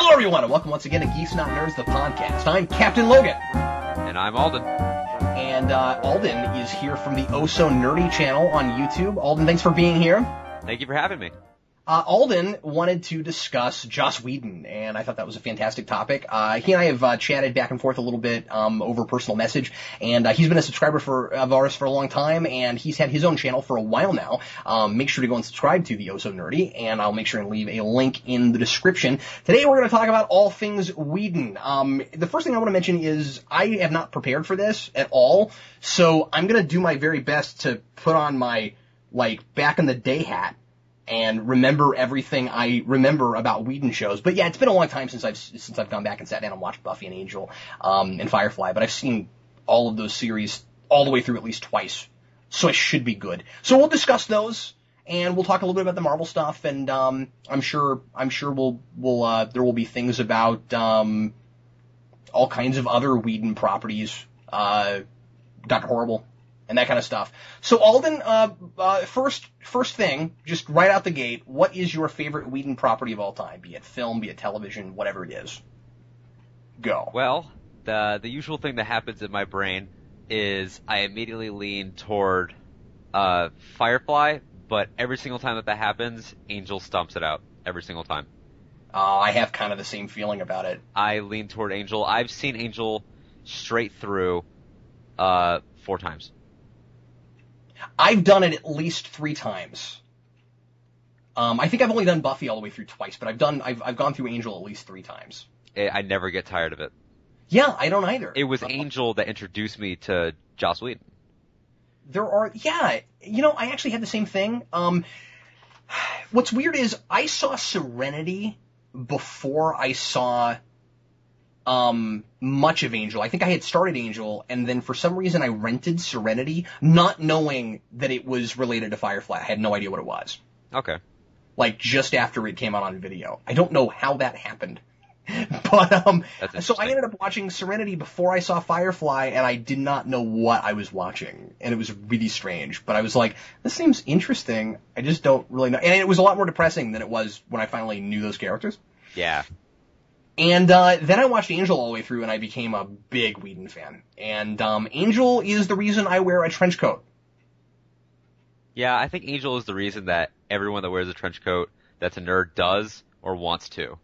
Hello, everyone, and welcome once again to Geeks Not Nerds, the podcast. I'm Captain Logan. And I'm Alden. And Alden is here from the Oh So Nerdy channel on YouTube. Alden, thanks for being here. Thank you for having me. Alden wanted to discuss Joss Whedon, and I thought that was a fantastic topic. He and I have chatted back and forth a little bit over personal message, and he's been a subscriber of ours for a long time, and he's had his own channel for a while now. Make sure to go and subscribe to the Oh So Nerdy, and I'll make sure and leave a link in the description. Today we're going to talk about all things Whedon. The first thing I want to mention is I have not prepared for this at all, so I'm going to do my very best to put on my, back in the day hat and remember everything I remember about Whedon shows. But yeah, it's been a long time since I've gone back and sat down and watched Buffy and Angel, and Firefly, but I've seen all of those series all the way through at least twice. So I should be good. So we'll discuss those, and we'll talk a little bit about the Marvel stuff, and, I'm sure there will be things about, all kinds of other Whedon properties, Dr. Horrible, and that kind of stuff. So Alden, first thing, just right out the gate, what is your favorite Whedon property of all time? Be it film, be it television, whatever it is. Go. Well, the usual thing that happens in my brain is I immediately lean toward Firefly, but every single time that happens, Angel stumps it out. Every single time. I have kind of the same feeling about it. I lean toward Angel. I've seen Angel straight through 4 times. I've done it at least 3 times. I think I've only done Buffy all the way through twice, but I've gone through Angel at least 3 times. I never get tired of it. Yeah, I don't either. It was Angel that introduced me to Joss Whedon. I actually had the same thing. What's weird is I saw Serenity before I saw much of Angel. I think I had started Angel, and then for some reason I rented Serenity, not knowing that it was related to Firefly. I had no idea what it was. Okay. Just after it came out on video. I don't know how that happened. But, so I ended up watching Serenity before I saw Firefly, and I did not know what I was watching. And it was really strange. But I was like, this seems interesting. I just don't really know. And it was a lot more depressing than it was when I finally knew those characters. Yeah. And then I watched Angel all the way through, and I became a big Whedon fan. And Angel is the reason I wear a trench coat. Yeah, I think Angel is the reason that everyone that wears a trench coat that's a nerd does or wants to.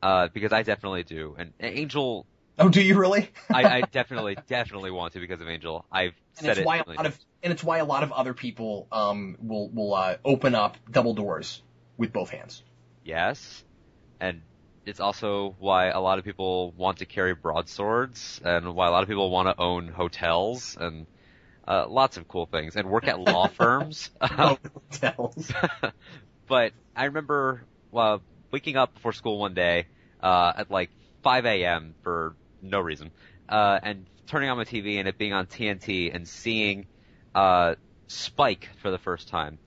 Because I definitely do. And Angel... Oh, do you really? I definitely want to because of Angel. I've said it. And it's why a lot of other people will open up double doors with both hands. Yes. And it's also why a lot of people want to carry broadswords, and why a lot of people want to own hotels, and lots of cool things, and work at law firms. Hotels. But I remember waking up before school one day at 5 a.m. for no reason, and turning on my TV and it being on TNT and seeing Spike for the first time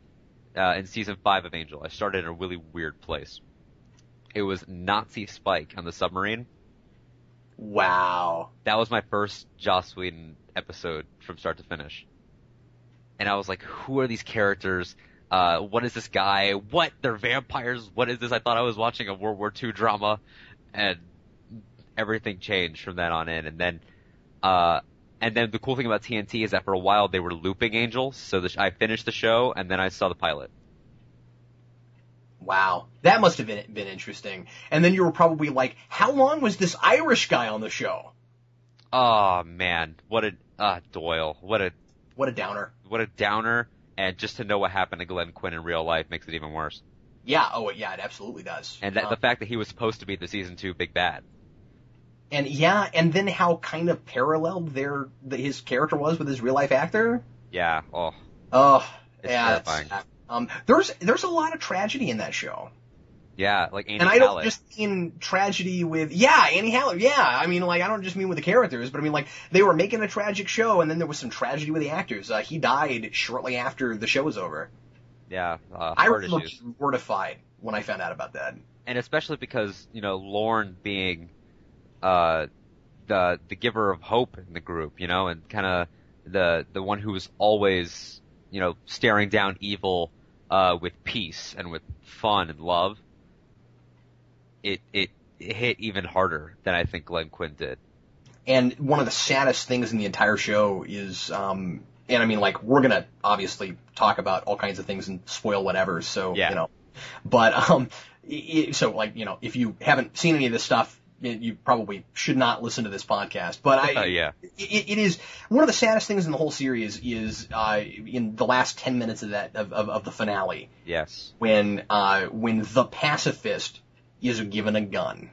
in season 5 of Angel. I started in a really weird place. It was Nazi Spike on the submarine. Wow. That was my first Joss Whedon episode from start to finish. And I was like, who are these characters? What is this guy? What? They're vampires? What is this? I thought I was watching a World War II drama. And everything changed from then on in. And then the cool thing about TNT is that for a while they were looping Angel. So I finished the show and then I saw the pilot. Wow. That must have been interesting. And then you were probably like, how long was this Irish guy on the show? Oh, man. What a Doyle. What a downer. What a downer. And just to know what happened to Glenn Quinn in real life makes it even worse. Yeah. Oh, yeah, it absolutely does. And the fact that he was supposed to be the season 2 big bad. And yeah, and then how kind of paralleled his character was with his real life actor. Yeah. Oh. Oh. It's yeah. terrifying. There's a lot of tragedy in that show. Yeah, like Annie And I Hallett. don't just mean tragedy with, Annie Hallett, yeah. I mean, I don't just mean with the characters, but I mean, they were making a tragic show, and then there was some tragedy with the actors. He died shortly after the show was over. Yeah, I heart was issues. mortified when I found out about that. And especially because, Lorne being, the giver of hope in the group, and kind of the one who was always, staring down evil, with peace and with fun and love. It hit even harder than I think Glenn Quinn did. And one of the saddest things in the entire show is, and I mean, like, we're gonna obviously talk about all kinds of things and spoil whatever, so, Yeah. you know, but, so, like, you know, if you haven't seen any of this stuff, you probably should not listen to this podcast, but Yeah. it is one of the saddest things in the whole series is, in the last 10 minutes of the finale. Yes. When the pacifist is given a gun.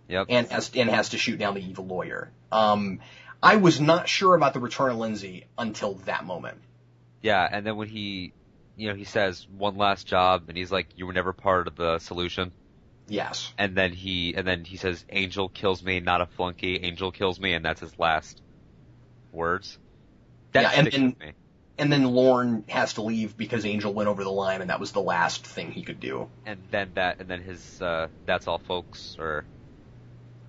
Yep. And has to shoot down the evil lawyer. I was not sure about the return of Lindsay until that moment. Yeah, and then when he says one last job, and he's like, "You were never part of the solution." Yes. And then he says, "Angel kills me, not a flunky. Angel kills me," and that's his last words. That sticks with me. And then Lorne has to leave because Angel went over the line, and that was the last thing he could do. And then his "That's all, folks," or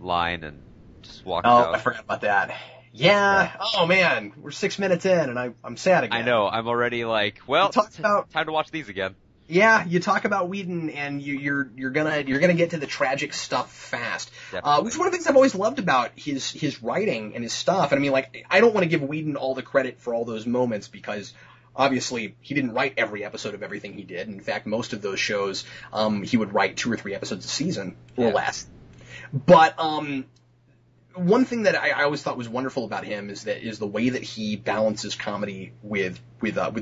line, and just walks out. Oh, I forgot about that. Yeah. Oh man, we're 6 minutes in, and I'm sad again. I know. I'm already like, well, time to watch these again. Yeah, you talk about Whedon, and you're gonna get to the tragic stuff fast. Which is one of the things I've always loved about his writing and his stuff. And I mean, like, I don't want to give Whedon all the credit for all those moments because obviously he didn't write every episode of everything he did. In fact, most of those shows, he would write 2 or 3 episodes a season or less. But one thing that I always thought was wonderful about him is the way that he balances comedy with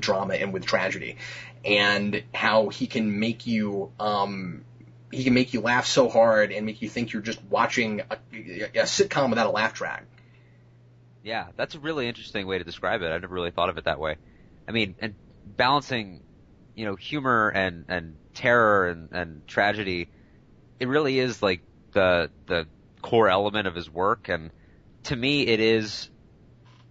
drama and with tragedy, and how he can make you laugh so hard and make you think you're just watching a sitcom without a laugh track. Yeah, that's a really interesting way to describe it. I never really thought of it that way. I mean, and balancing, humor and terror and tragedy, it really is like the core element of his work, and to me it is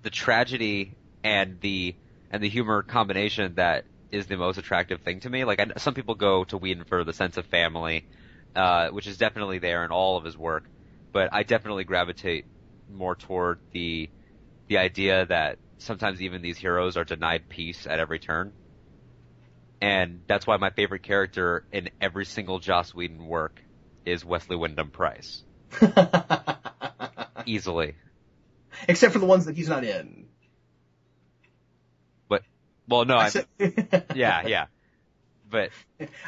the tragedy and the humor combination that is the most attractive thing to me. Like, some people go to Whedon for the sense of family, which is definitely there in all of his work, but I definitely gravitate more toward the idea that sometimes even these heroes are denied peace at every turn. And that's why my favorite character in every single Joss Whedon work is Wesley Wyndham Price. Easily. Except for the ones that he's not in. But, well, no, yeah. But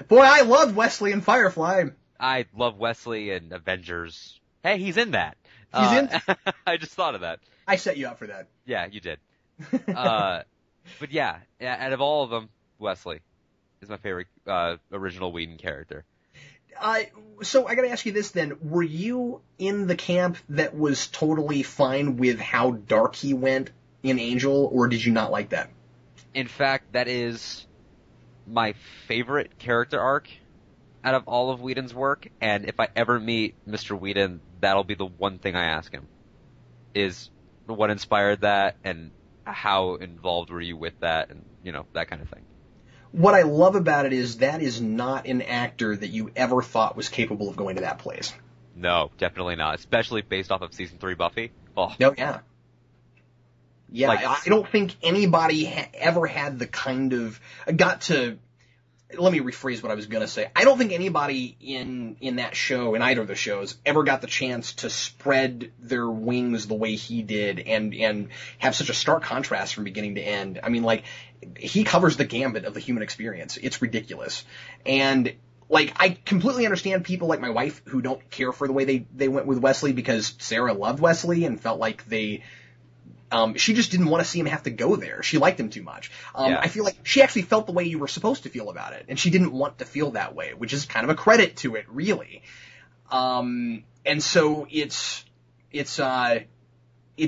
boy, I love Wesley in Firefly. I love Wesley in Avengers. Hey, he's in that. He's in. I just thought of that. I set you up for that. Yeah, you did. But yeah, out of all of them, Wesley is my favorite original Whedon character. So I gotta ask you this then. Were you in the camp that was totally fine with how dark he went in Angel, or did you not like that? In fact, that is my favorite character arc out of all of Whedon's work, and if I ever meet Mr. Whedon, that'll be the one thing I ask him, is what inspired that, and how involved were you with that, and, that kind of thing. What I love about it is that is not an actor that you ever thought was capable of going to that place. No, definitely not. Especially based off of season 3 Buffy. Oh. No, yeah. Yeah, I don't think anybody ever had the kind of... Let me rephrase what I was going to say. I don't think anybody in that show, in either of the shows, ever got the chance to spread their wings the way he did and have such a stark contrast from beginning to end. I mean, like, he covers the gambit of the human experience. It's ridiculous. And, like, I completely understand people like my wife who don't care for the way they went with Wesley because Sarah loved Wesley and felt like she just didn't want to see him have to go there. She liked him too much. I feel like she actually felt the way you were supposed to feel about it, and she didn't want to feel that way, which is kind of a credit to it, really. And so it's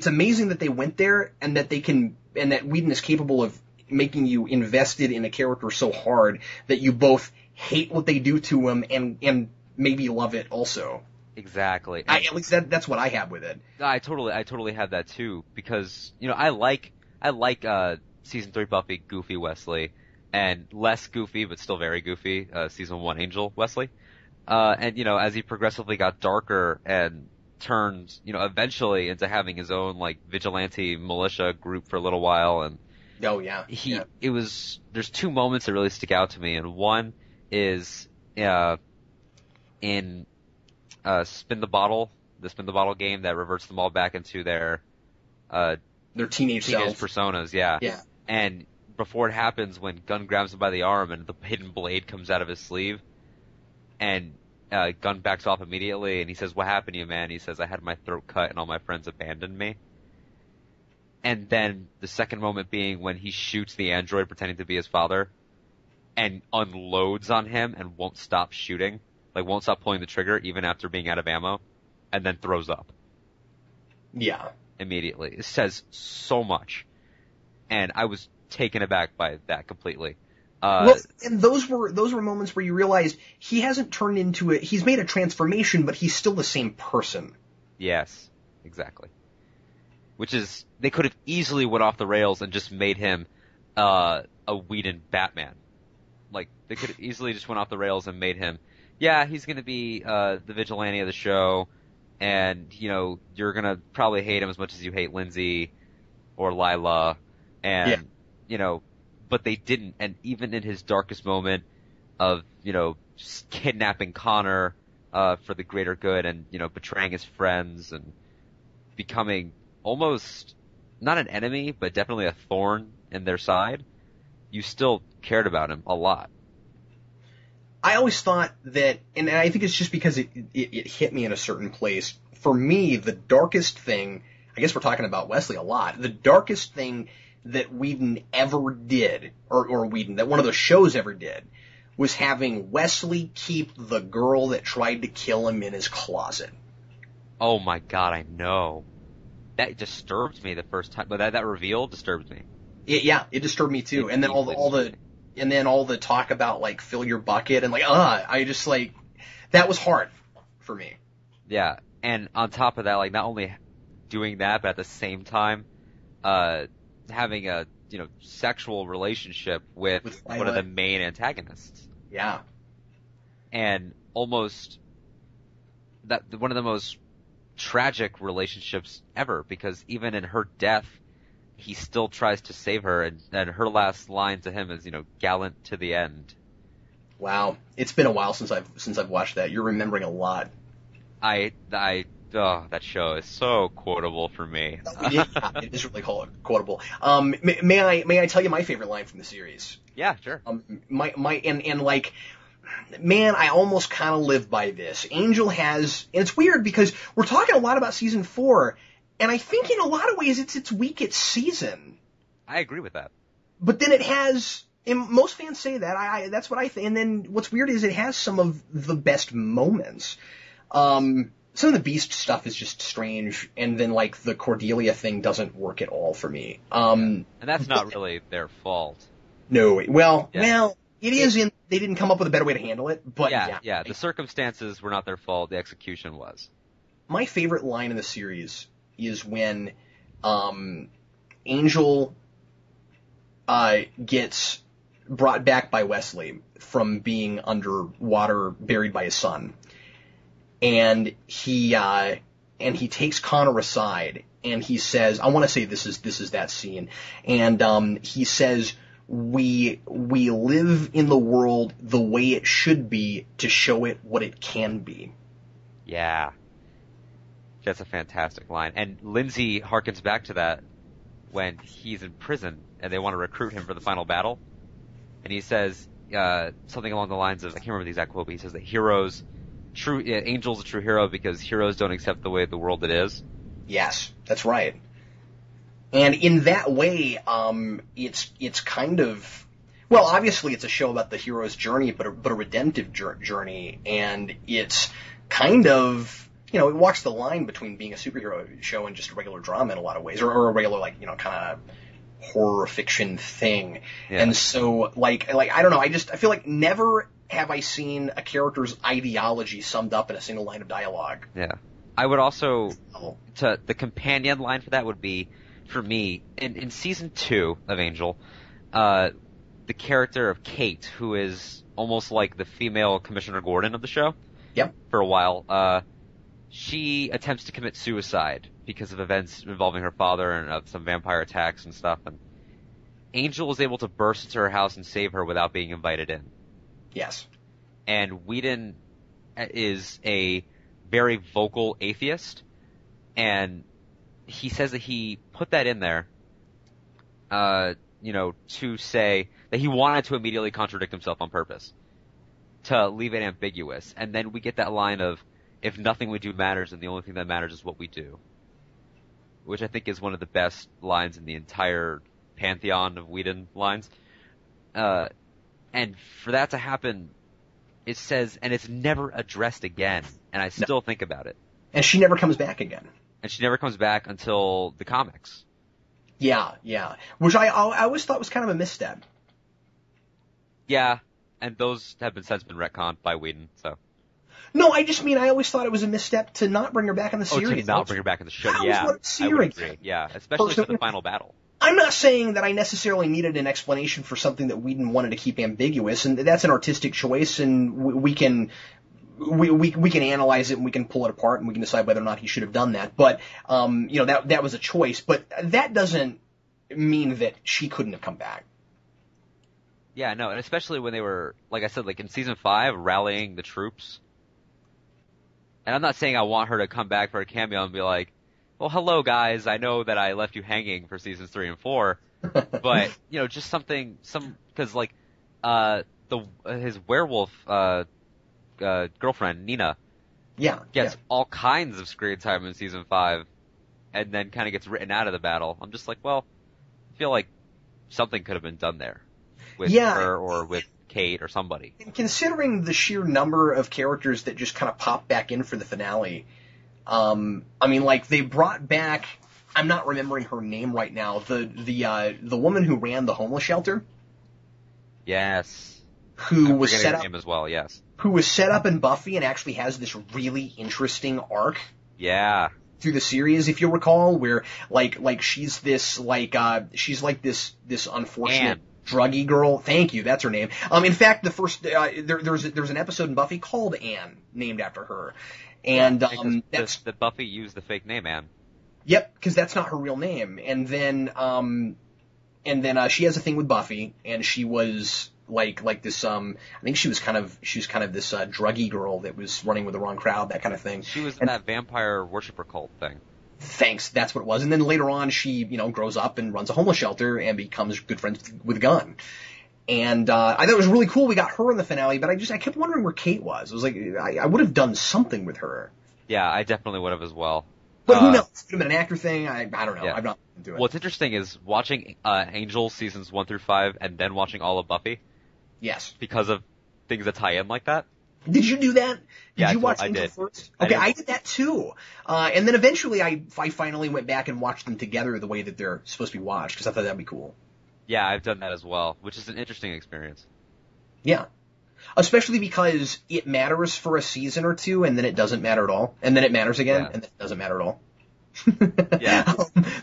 amazing that they went there, and that that Whedon is capable of making you invested in a character so hard that you both hate what they do to him and maybe love it also. Exactly. At least that's what I have with it. I totally have that too, because I like season 3 Buffy goofy Wesley, and less goofy but still very goofy season 1 Angel Wesley. And as he progressively got darker and turned eventually into having his own like vigilante militia group for a little while, and there's 2 moments that really stick out to me, and one is in spin the bottle game that reverts them all back into their teenage self. personas, yeah. Yeah. And before it happens, when Gunn grabs him by the arm and the hidden blade comes out of his sleeve, and Gunn backs off immediately, and he says, "What happened to you, man?" He says, "I had my throat cut and all my friends abandoned me." And then the second moment being when he shoots the android pretending to be his father and unloads on him and won't stop shooting, like won't stop pulling the trigger even after being out of ammo, and then throws up. Yeah. Immediately. It says so much. And I was taken aback by that completely. Well, and those were moments where you realized he hasn't turned into it. He's made a transformation, but he's still the same person. Yes, exactly. Which is, they could have easily went off the rails and just made him a Whedon Batman. Like, they could have easily just went off the rails and made him, yeah, he's going to be the vigilante of the show, and, you know, you're going to probably hate him as much as you hate Lindsay or Lila, and, you know, but they didn't. And even in his darkest moment of, you know, kidnapping Connor for the greater good and, you know, betraying his friends and becoming almost not an enemy, but definitely a thorn in their side, you still cared about him a lot. I always thought that, and I think it's just because it hit me in a certain place. For me, the darkest thing, I guess we're talking about Wesley a lot, the darkest thing that Whedon ever did, or Whedon, that one of the shows ever did, was having Wesley keep the girl that tried to kill him in his closet. Oh my god, I know. That disturbed me the first time, but that reveal disturbed me. It disturbed me too. And then all the talk about, like, fill your bucket and, like, I just, like, that was hard for me. Yeah, and on top of that, like, not only doing that, but at the same time, having a, you know, sexual relationship with one of the main antagonists. Yeah. And almost one of the most tragic relationships ever, because even in her death, he still tries to save her, and her last line to him is, you know, gallant to the end. Wow. It's been a while since I've watched that. You're remembering a lot. That show is so quotable for me. Yeah, it is really quotable. May I tell you my favorite line from the series? Yeah, sure. Man, I almost kind of live by this. Angel has, and it's weird because we're talking a lot about season 4, and I think in a lot of ways it's its weakest season. I agree with that. But then it has, and most fans say that, that's what I think, and then what's weird is it has some of the best moments. Some of the Beast stuff is just strange, and then, like, the Cordelia thing doesn't work at all for me. And that's not really their fault. No, well, it is in, they didn't come up with a better way to handle it, but yeah. The circumstances were not their fault, the execution was. My favorite line in the series is when, Angel, gets brought back by Wesley from being underwater, buried by his son. And he takes Connor aside, and he says, I want to say this is that scene, and he says, we live in the world the way it should be to show it what it can be. Yeah. That's a fantastic line. And Lindsay harkens back to that when he's in prison and they want to recruit him for the final battle. And he says something along the lines of, I can't remember the exact quote, but he says that Angel's a true hero because heroes don't accept the way the world it is. Yes, that's right. And in that way, it's kind of, well, obviously it's a show about the hero's journey, but a redemptive journey, and it's kind of, you know, it walks the line between being a superhero show and just a regular drama in a lot of ways, or a regular, like, you know, kind of horror fiction thing. Yeah. And so, like I don't know, I feel like never have I seen a character's ideology summed up in a single line of dialogue. Yeah. I would also, the companion line for that would be, for me, in season 2 of Angel, the character of Kate, who is almost like the female Commissioner Gordon of the show. Yep. For a while, she attempts to commit suicide because of events involving her father and of some vampire attacks and stuff. And Angel is able to burst into her house and save her without being invited in. Yes. And Whedon is a very vocal atheist, and he says that he put that in there, to say that he wanted to immediately contradict himself on purpose, to leave it ambiguous. And then we get that line of, if nothing we do matters, and the only thing that matters is what we do. Which I think is one of the best lines in the entire pantheon of Whedon lines. And for that to happen, it says, and it's never addressed again, and I still think about it. And she never comes back again. And she never comes back until the comics. Yeah. Which I always thought was kind of a misstep. Yeah, and those have since been retconned by Whedon, so. No, I just mean I always thought it was a misstep to not bring her back in the series. To not bring her back in the show, I would agree. Yeah, especially for the final battle. I'm not saying that I necessarily needed an explanation for something that Whedon wanted to keep ambiguous, and that's an artistic choice, and we can analyze it and we can pull it apart and we can decide whether or not he should have done that. But that was a choice. But that doesn't mean that she couldn't have come back. Yeah, no, and especially when they were, like I said, like in season 5, rallying the troops. And I'm not saying I want her to come back for a cameo and be like, well, hello guys, I know that I left you hanging for seasons 3 and 4, but just something, because like his werewolf girlfriend Nina, gets all kinds of screen time in season 5, and then kind of gets written out of the battle. I'm just like, well, I feel like something could have been done there with her or with Kate or somebody. And considering the sheer number of characters that just kind of pop back in for the finale. They brought back, I'm not remembering her name right now, the woman who ran the homeless shelter. Yes. Who was set up her name as well, yes. Who was set up in Buffy and actually has this really interesting arc. Yeah. Through the series, if you'll recall, where she's this this unfortunate druggy girl. Thank you, that's her name. In fact, the first there's an episode in Buffy called Anne, named after her. And that's the Buffy used the fake name Anne. Yep, because that's not her real name. And then she has a thing with Buffy, and she was like this. I think she was kind of this druggy girl that was running with the wrong crowd, that kind of thing. She was in that vampire worshiper cult thing. Thanks, that's what it was. And then later on, she grows up and runs a homeless shelter and becomes good friends with Gunn. And I thought it was really cool we got her in the finale, but I kept wondering where Kate was. It was like, I would have done something with her. Yeah, I definitely would have as well. But who knows? It could have been an actor thing. I don't know. Yeah. I'm not into it. What's interesting is watching Angel seasons 1 through 5 and then watching all of Buffy. Yes. Because of things that tie in like that. Did you do that? Did you watch Angel did. first? Okay, I did that too. And then eventually I finally went back and watched them together the way that they're supposed to be watched, because I thought that'd be cool. Yeah, I've done that as well, which is an interesting experience. Yeah. Especially because it matters for a season or two, and then it doesn't matter at all. And then it matters again, and then it doesn't matter at all. Yeah.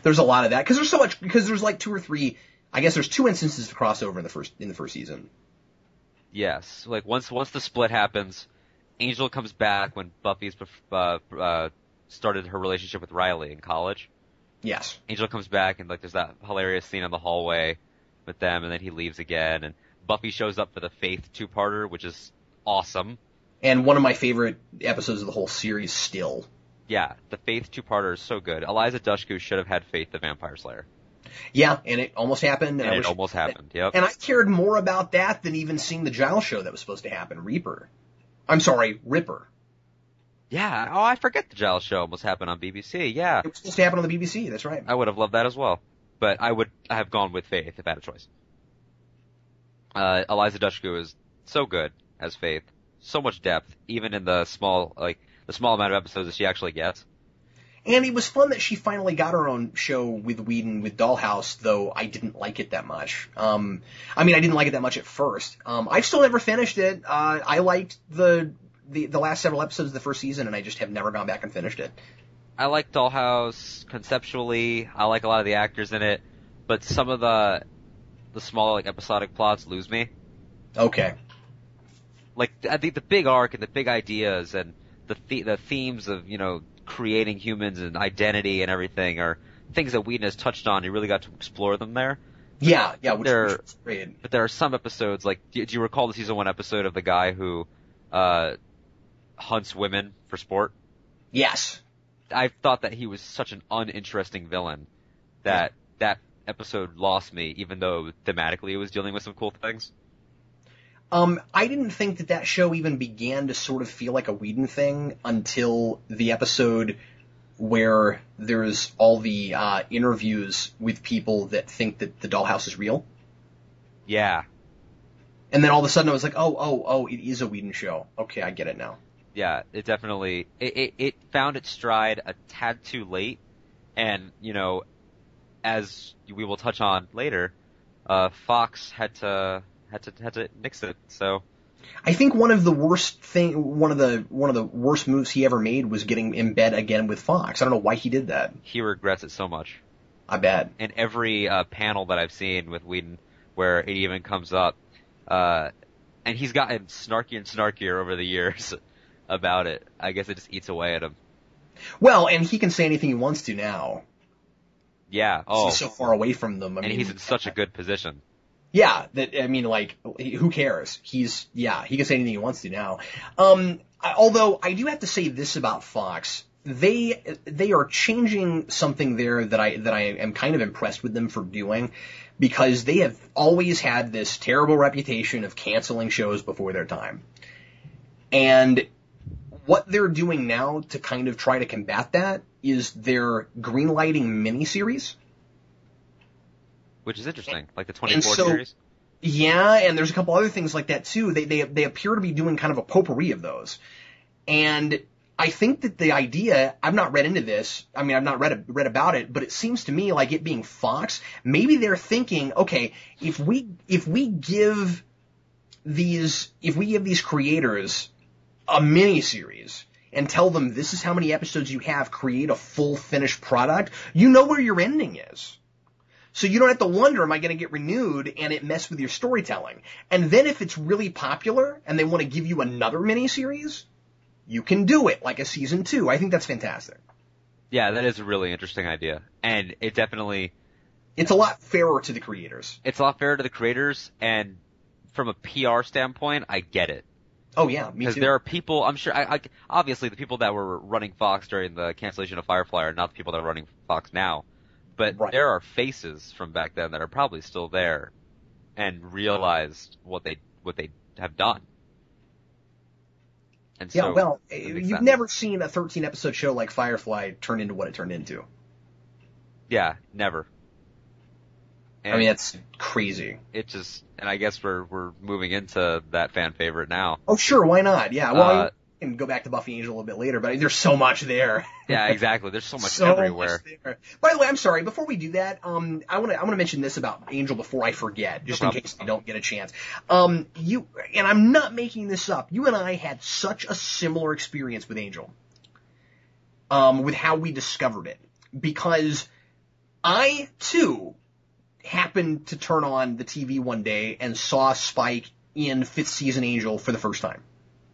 There's a lot of that. Because there's like 2 or 3, I guess there's 2 instances of crossover in the first season. Yes. Like once the split happens, Angel comes back when Buffy's started her relationship with Riley in college. Yes. Angel comes back and like there's that hilarious scene in the hallway with them, and then he leaves again, and Buffy shows up for the Faith 2-parter, which is awesome. And one of my favorite episodes of the whole series still. Yeah, the Faith 2-parter is so good. Eliza Dushku should have had Faith the Vampire Slayer. Yeah, and it almost happened. And it almost happened, yep. And I cared more about that than even seeing the Giles show that was supposed to happen, Ripper. Yeah, I forget the Giles show almost happened on BBC, yeah. It was supposed to happen on the BBC, that's right. I would have loved that as well. But I would have gone with Faith if I had a choice. Eliza Dushku is so good as Faith. So much depth, even in the small amount of episodes that she actually gets. And it was fun that she finally got her own show with Whedon with Dollhouse, though I didn't like it that much. I didn't like it that much at first. I've still never finished it. I liked the last several episodes of the first season, and I just have never gone back and finished it. I like Dollhouse conceptually. I like a lot of the actors in it, but some of the smaller episodic plots lose me. Okay. I think the big arc and the big ideas and the themes of creating humans and identity and everything are things that Whedon has touched on. You really got to explore them there. Yeah, which was great. But there are some episodes do you recall the season 1 episode of the guy who hunts women for sport? Yes. I thought that he was such an uninteresting villain that that episode lost me, even though thematically it was dealing with some cool things. I didn't think that show even began to sort of feel like a Whedon thing until the episode where there's all the interviews with people that think that the dollhouse is real. Yeah. And then all of a sudden I was like, oh, it is a Whedon show. Okay, I get it now. Yeah, it definitely, it found its stride a tad too late, and, you know, as we will touch on later, Fox had to nix it, so. I think one of the worst moves he ever made was getting in bed again with Fox. I don't know why he did that. He regrets it so much. I bet. And every panel that I've seen with Whedon where it even comes up, and he's gotten snarkier and snarkier over the years about it. I guess it just eats away at him. Well, and he can say anything he wants to now. Yeah. Oh. He's so far away from them. I mean, he's in such a good position. Yeah, who cares? He can say anything he wants to now. Although I do have to say this about Fox. They are changing something there that I am kind of impressed with them for doing, because they have always had this terrible reputation of canceling shows before their time. And what they're doing now to kind of try to combat that is they're greenlighting miniseries. Which is interesting, like the 24 series? Yeah, and there's a couple other things like that too. They appear to be doing kind of a potpourri of those. And I think that the idea, I've not read into this, I mean, I've not read about it, but it seems to me like it being Fox, maybe they're thinking, okay, if we give these creators a miniseries and tell them this is how many episodes you have, create a full finished product, you know where your ending is. So you don't have to wonder, am I going to get renewed, and it mess with your storytelling. And then if it's really popular and they want to give you another miniseries, you can do it, like a season 2. I think that's fantastic. Yeah, that is a really interesting idea. And it definitely... It's a lot fairer to the creators. It's a lot fairer to the creators, and from a PR standpoint, I get it. Oh yeah, me too. Because there are people, I'm sure, obviously the people that were running Fox during the cancellation of Firefly are not the people that are running Fox now. But right. There are faces from back then that are probably still there and realized what they have done. And yeah, so well, you've never seen a 13-episode show like Firefly turn into what it turned into. Yeah, never. And I mean, that's crazy. It just, and I guess we're moving into that fan favorite now. Oh, sure, why not? Yeah, well, I can go back to Buffy Angel a bit later, but there's so much there. Yeah, exactly. There's so much everywhere. Much there. By the way, I'm sorry. Before we do that, I want to mention this about Angel before I forget, just in case I don't get a chance. You and I'm not making this up. You and I had such a similar experience with Angel. With how we discovered it, because I too happened to turn on the TV one day and saw Spike in 5th season Angel for the first time.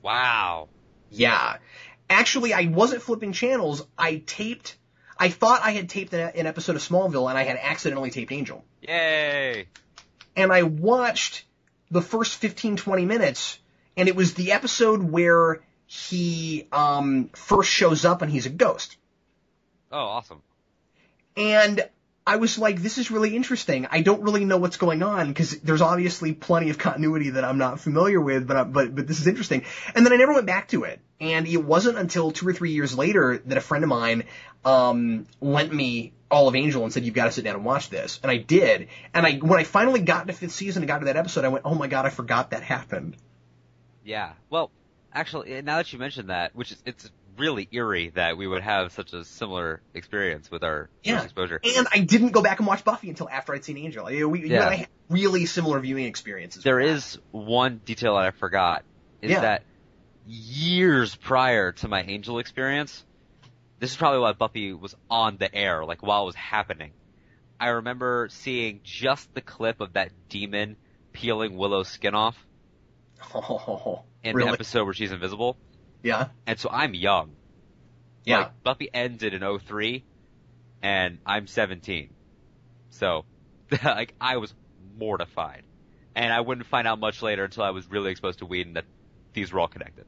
Wow. Yeah. Actually, I wasn't flipping channels. I thought I had taped an episode of Smallville, and I had accidentally taped Angel. Yay! And I watched the first 15-20 minutes, and it was the episode where he first shows up and he's a ghost. Oh, awesome. And I was like, this is really interesting. I don't really know what's going on, because there's obviously plenty of continuity that I'm not familiar with, but this is interesting. And then I never went back to it. And it wasn't until 2 or 3 years later that a friend of mine lent me all of Angel and said, you've got to sit down and watch this. And I did. And when I finally got to 5th season and got to that episode, I went, oh my god, I forgot that happened. Yeah. Well, actually, now that you mentioned that, it's really eerie that we would have such a similar experience with our first exposure. And I didn't go back and watch Buffy until after I'd seen Angel. You and I had really similar viewing experiences. There is one detail that I forgot, that years prior to my Angel experience, this is probably why Buffy was on the air, like while it was happening. I remember seeing just the clip of that demon peeling Willow's skin off in the episode where she's invisible. Yeah. And so I'm young. Yeah. Like, Buffy ended in 2003, and I'm 17. So, like, I was mortified. And I wouldn't find out much later until I was really exposed to Whedon that these were all connected.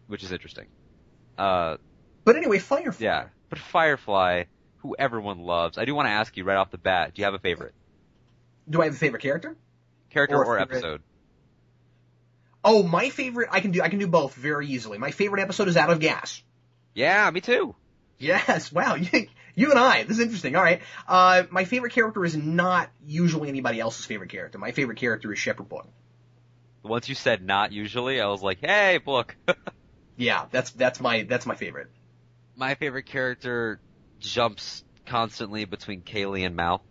Which is interesting. But anyway, Firefly. Yeah, but Firefly, who everyone loves. I do want to ask you right off the bat, do you have a favorite? Do I have a favorite character? Character or favorite... episode? Oh, my favorite, I can do both very easily. My favorite episode is Out of Gas. Yeah, me too. Yes, wow, you and I, this is interesting, alright. My favorite character is not usually anybody else's favorite character. My favorite character is Shepherd Book. Once you said not usually, I was like, hey, Book. Yeah, that's my favorite. My favorite character jumps constantly between Kaylee and Mal.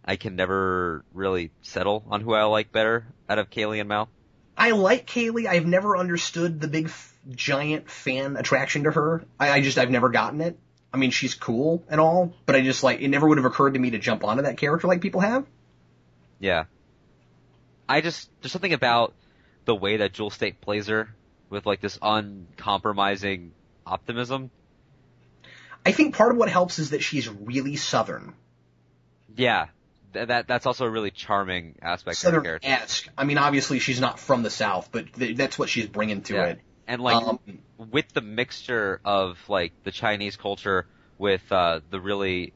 I can never really settle on who I like better out of Kaylee and Mal. I like Kaylee. I've never understood the big giant fan attraction to her. I've never gotten it. I mean, she's cool and all, but it never would have occurred to me to jump onto that character like people have. Yeah. There's something about the way that Jewel State plays her with like this uncompromising optimism. I think part of what helps is that she's really Southern. Yeah. That's also a really charming aspect of her character. Southern-esque. I mean, obviously she's not from the South, but that's what she's bringing to it. And like, with the mixture of like the Chinese culture with, the really,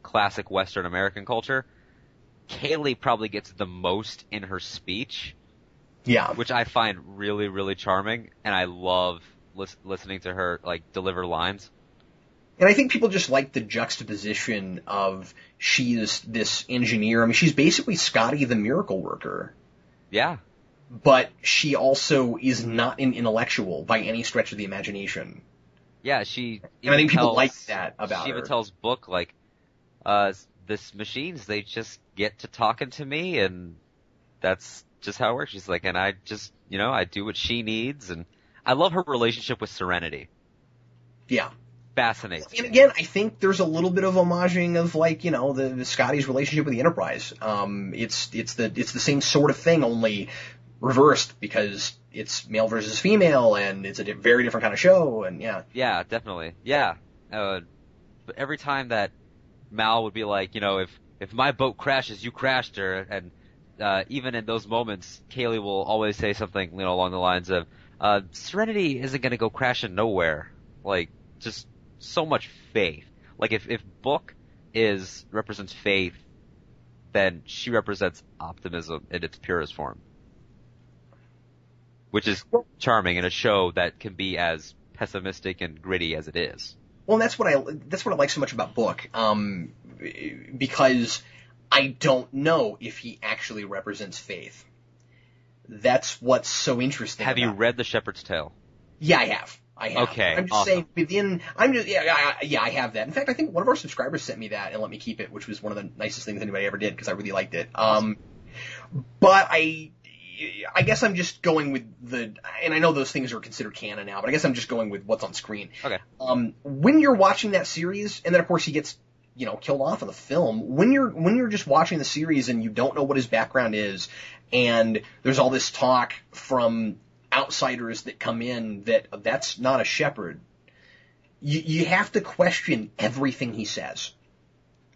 classic Western American culture, Kaylee probably gets the most in her speech. Yeah. Which I find really, really charming, and I love listening to her, like, deliver lines. And I think people just like the juxtaposition of she is this engineer. I mean, she's basically Scotty the miracle worker. Yeah. But she also is not an intellectual by any stretch of the imagination. Yeah, and I think people like that about her. She even tells Book, like, this machines, they just get to talking to me, and that's just how it works. She's like, and I just, I do what she needs, and I love her relationship with Serenity. Yeah. Fascinating. And again, I think there's a little bit of homaging of the Scotty's relationship with the Enterprise. It's the same sort of thing, only reversed because it's male versus female, and it's a very different kind of show, and yeah. Yeah, definitely. Yeah. But every time that Mal would be like, if my boat crashes, you crashed her, and even in those moments, Kaylee will always say something, along the lines of, Serenity isn't gonna go crashing nowhere. Like, just so much faith. Like, if Book represents faith, then she represents optimism in its purest form. Which is charming in a show that can be as pessimistic and gritty as it is. Well, that's what I like so much about Book, because I don't know if he actually represents faith. That's what's so interesting. Have you read The Shepherd's Tale? Yeah, I have. Okay. I'm just saying I have that. In fact, I think one of our subscribers sent me that and let me keep it, which was one of the nicest things anybody ever did because I really liked it. But I guess I'm just going with and I know those things are considered canon now, but I guess I'm just going with what's on screen. Okay. When you're watching that series, and then of course he gets, killed off in the film, when you're just watching the series and you don't know what his background is, and there's all this talk from outsiders that come in that's not a shepherd, you have to question everything he says.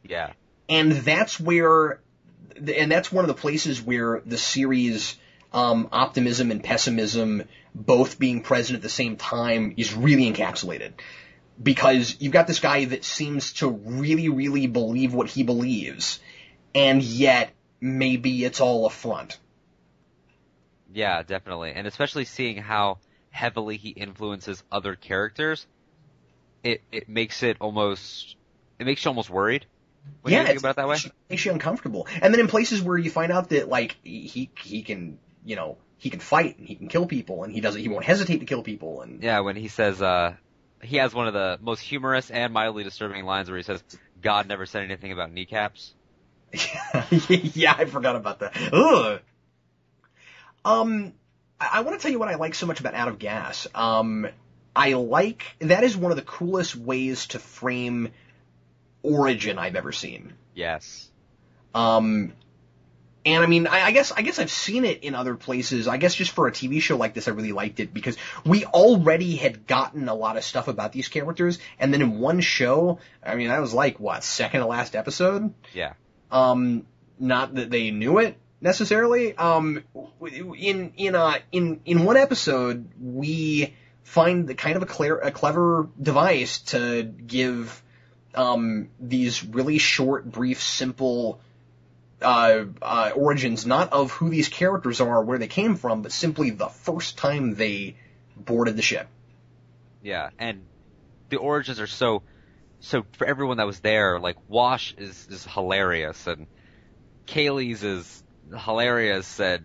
Yeah. And that's one of the places where the series, optimism and pessimism both being present at the same time is really encapsulated. Because you've got this guy that seems to really, really believe what he believes, and yet maybe it's all a front. Yeah, definitely. And especially seeing how heavily he influences other characters, it makes you almost worried when you think about it that way. It makes you uncomfortable. And then in places where you find out that, like, he can, he can fight and he can kill people and he won't hesitate to kill people. And yeah, when he says, he has one of the most humorous and mildly disturbing lines where he says, God never said anything about kneecaps. Yeah, I forgot about that. Ugh. I want to tell you what I like so much about Out of Gas. That is one of the coolest ways to frame origin I've ever seen. Yes. And I mean, I guess I've seen it in other places. I guess just for a TV show like this, I really liked it because we already had gotten a lot of stuff about these characters, and then in one show, I mean, that was like, second to last episode? Yeah. Not that they knew it necessarily. In one episode, we find the kind of a clever device to give these really short, brief, simple origins, not of who these characters are, where they came from, but simply the first time they boarded the ship. Yeah, and the origins are so for everyone that was there, like Wash is hilarious, and Kaylee's is hilarious, and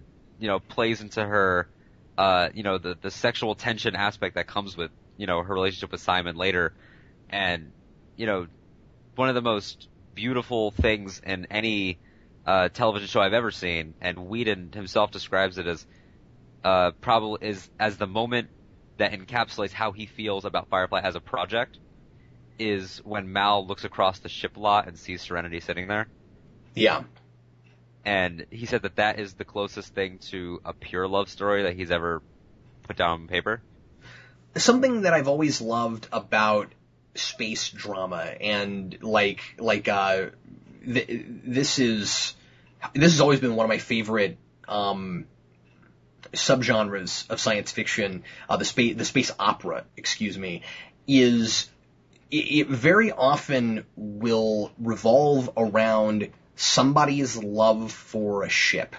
plays into her the sexual tension aspect that comes with her relationship with Simon later, and one of the most beautiful things in any television show I've ever seen, and Whedon himself describes it as probably as the moment that encapsulates how he feels about Firefly as a project, is when Mal looks across the ship lot and sees Serenity sitting there. Yeah. And he said that is the closest thing to a pure love story that he's ever put down on paper. Something that I've always loved about space drama, and this has always been one of my favorite subgenres of science fiction, the space opera, is it very often will revolve around somebody's love for a ship,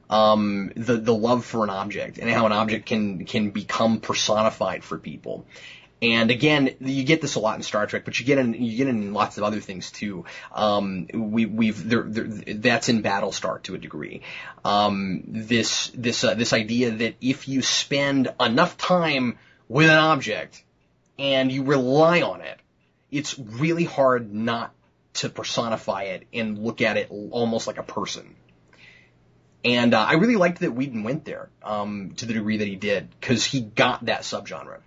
the love for an object, and how an object can become personified for people. And again, you get this a lot in Star Trek, but you get in lots of other things too. That's in Battlestar to a degree. This idea that if you spend enough time with an object and you rely on it, it's really hard not to personify it and look at it almost like a person. And I really liked that Whedon went there to the degree that he did, because he got that subgenre.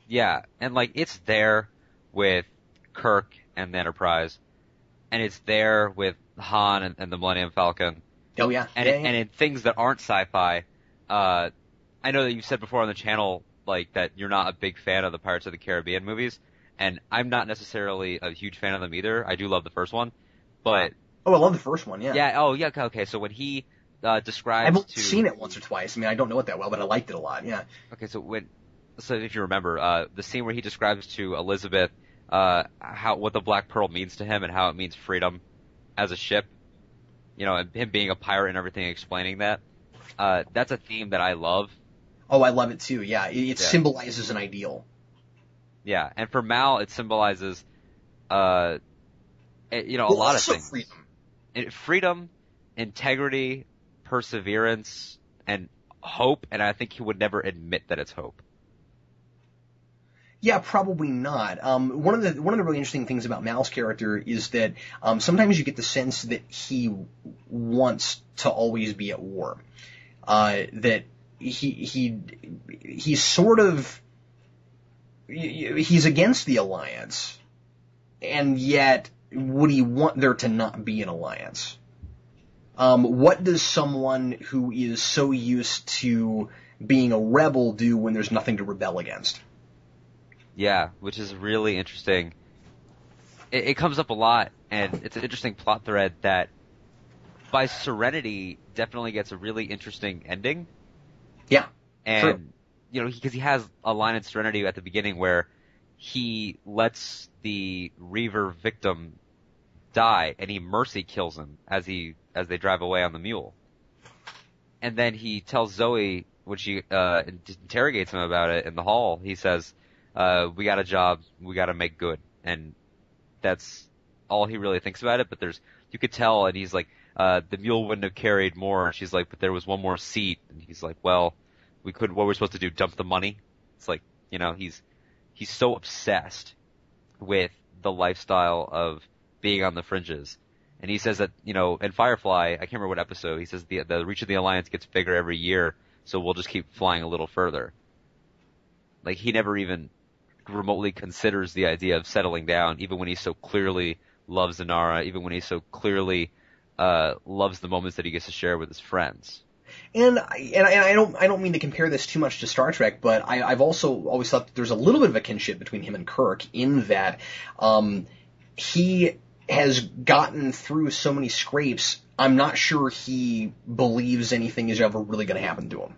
Yeah, and it's there with Kirk and the Enterprise, and it's there with Han and the Millennium Falcon. Oh yeah, and in things that aren't sci-fi. I know that you've said before on the channel that you're not a big fan of the Pirates of the Caribbean movies, and I'm not necessarily a huge fan of them either. I do love the first one, but I love the first one. Yeah. Yeah. Oh yeah. Okay. So when he describes, I've only seen it once or twice. I mean, I don't know it that well, but I liked it a lot. Yeah. Okay. So if you remember, the scene where he describes to Elizabeth what the Black Pearl means to him and how it means freedom as a ship, and him being a pirate and everything, explaining that, that's a theme that I love. Oh, I love it too. Yeah, it symbolizes an ideal. Yeah, and for Mal, it symbolizes, a lot of things. Freedom, integrity, perseverance, and hope. And I think he would never admit that it's hope. Yeah, probably not. One of the really interesting things about Mal's character is that sometimes you get the sense that he wants to always be at war. That he's sort of he's against the alliance, and yet would he want there to not be an alliance? What does someone who is so used to being a rebel do when there's nothing to rebel against? Yeah, which is really interesting. It comes up a lot, and it's an interesting plot thread that by Serenity definitely gets a really interesting ending. Yeah, and because he has a line in Serenity at the beginning where he lets the Reaver victim die, and he mercy kills him as they drive away on the mule. And then he tells Zoe, when she interrogates him about it in the hall, he says, we got a job, we got to make good. And that's all he really thinks about it. But you could tell, and he's like, the mule wouldn't have carried more. And she's like, but there was one more seat. And he's like, well, what were we supposed to do? Dump the money? It's like, he's so obsessed with the lifestyle of being on the fringes. And he says that, in Firefly, I can't remember what episode, he says the reach of the Alliance gets bigger every year, so we'll just keep flying a little further. He never even remotely considers the idea of settling down, even when he so clearly loves Inara, even when he so clearly loves the moments that he gets to share with his friends. And I don't mean to compare this too much to Star Trek, but I've also always thought that there's a little bit of a kinship between him and Kirk in that he has gotten through so many scrapes. I'm not sure he believes anything is ever really going to happen to him.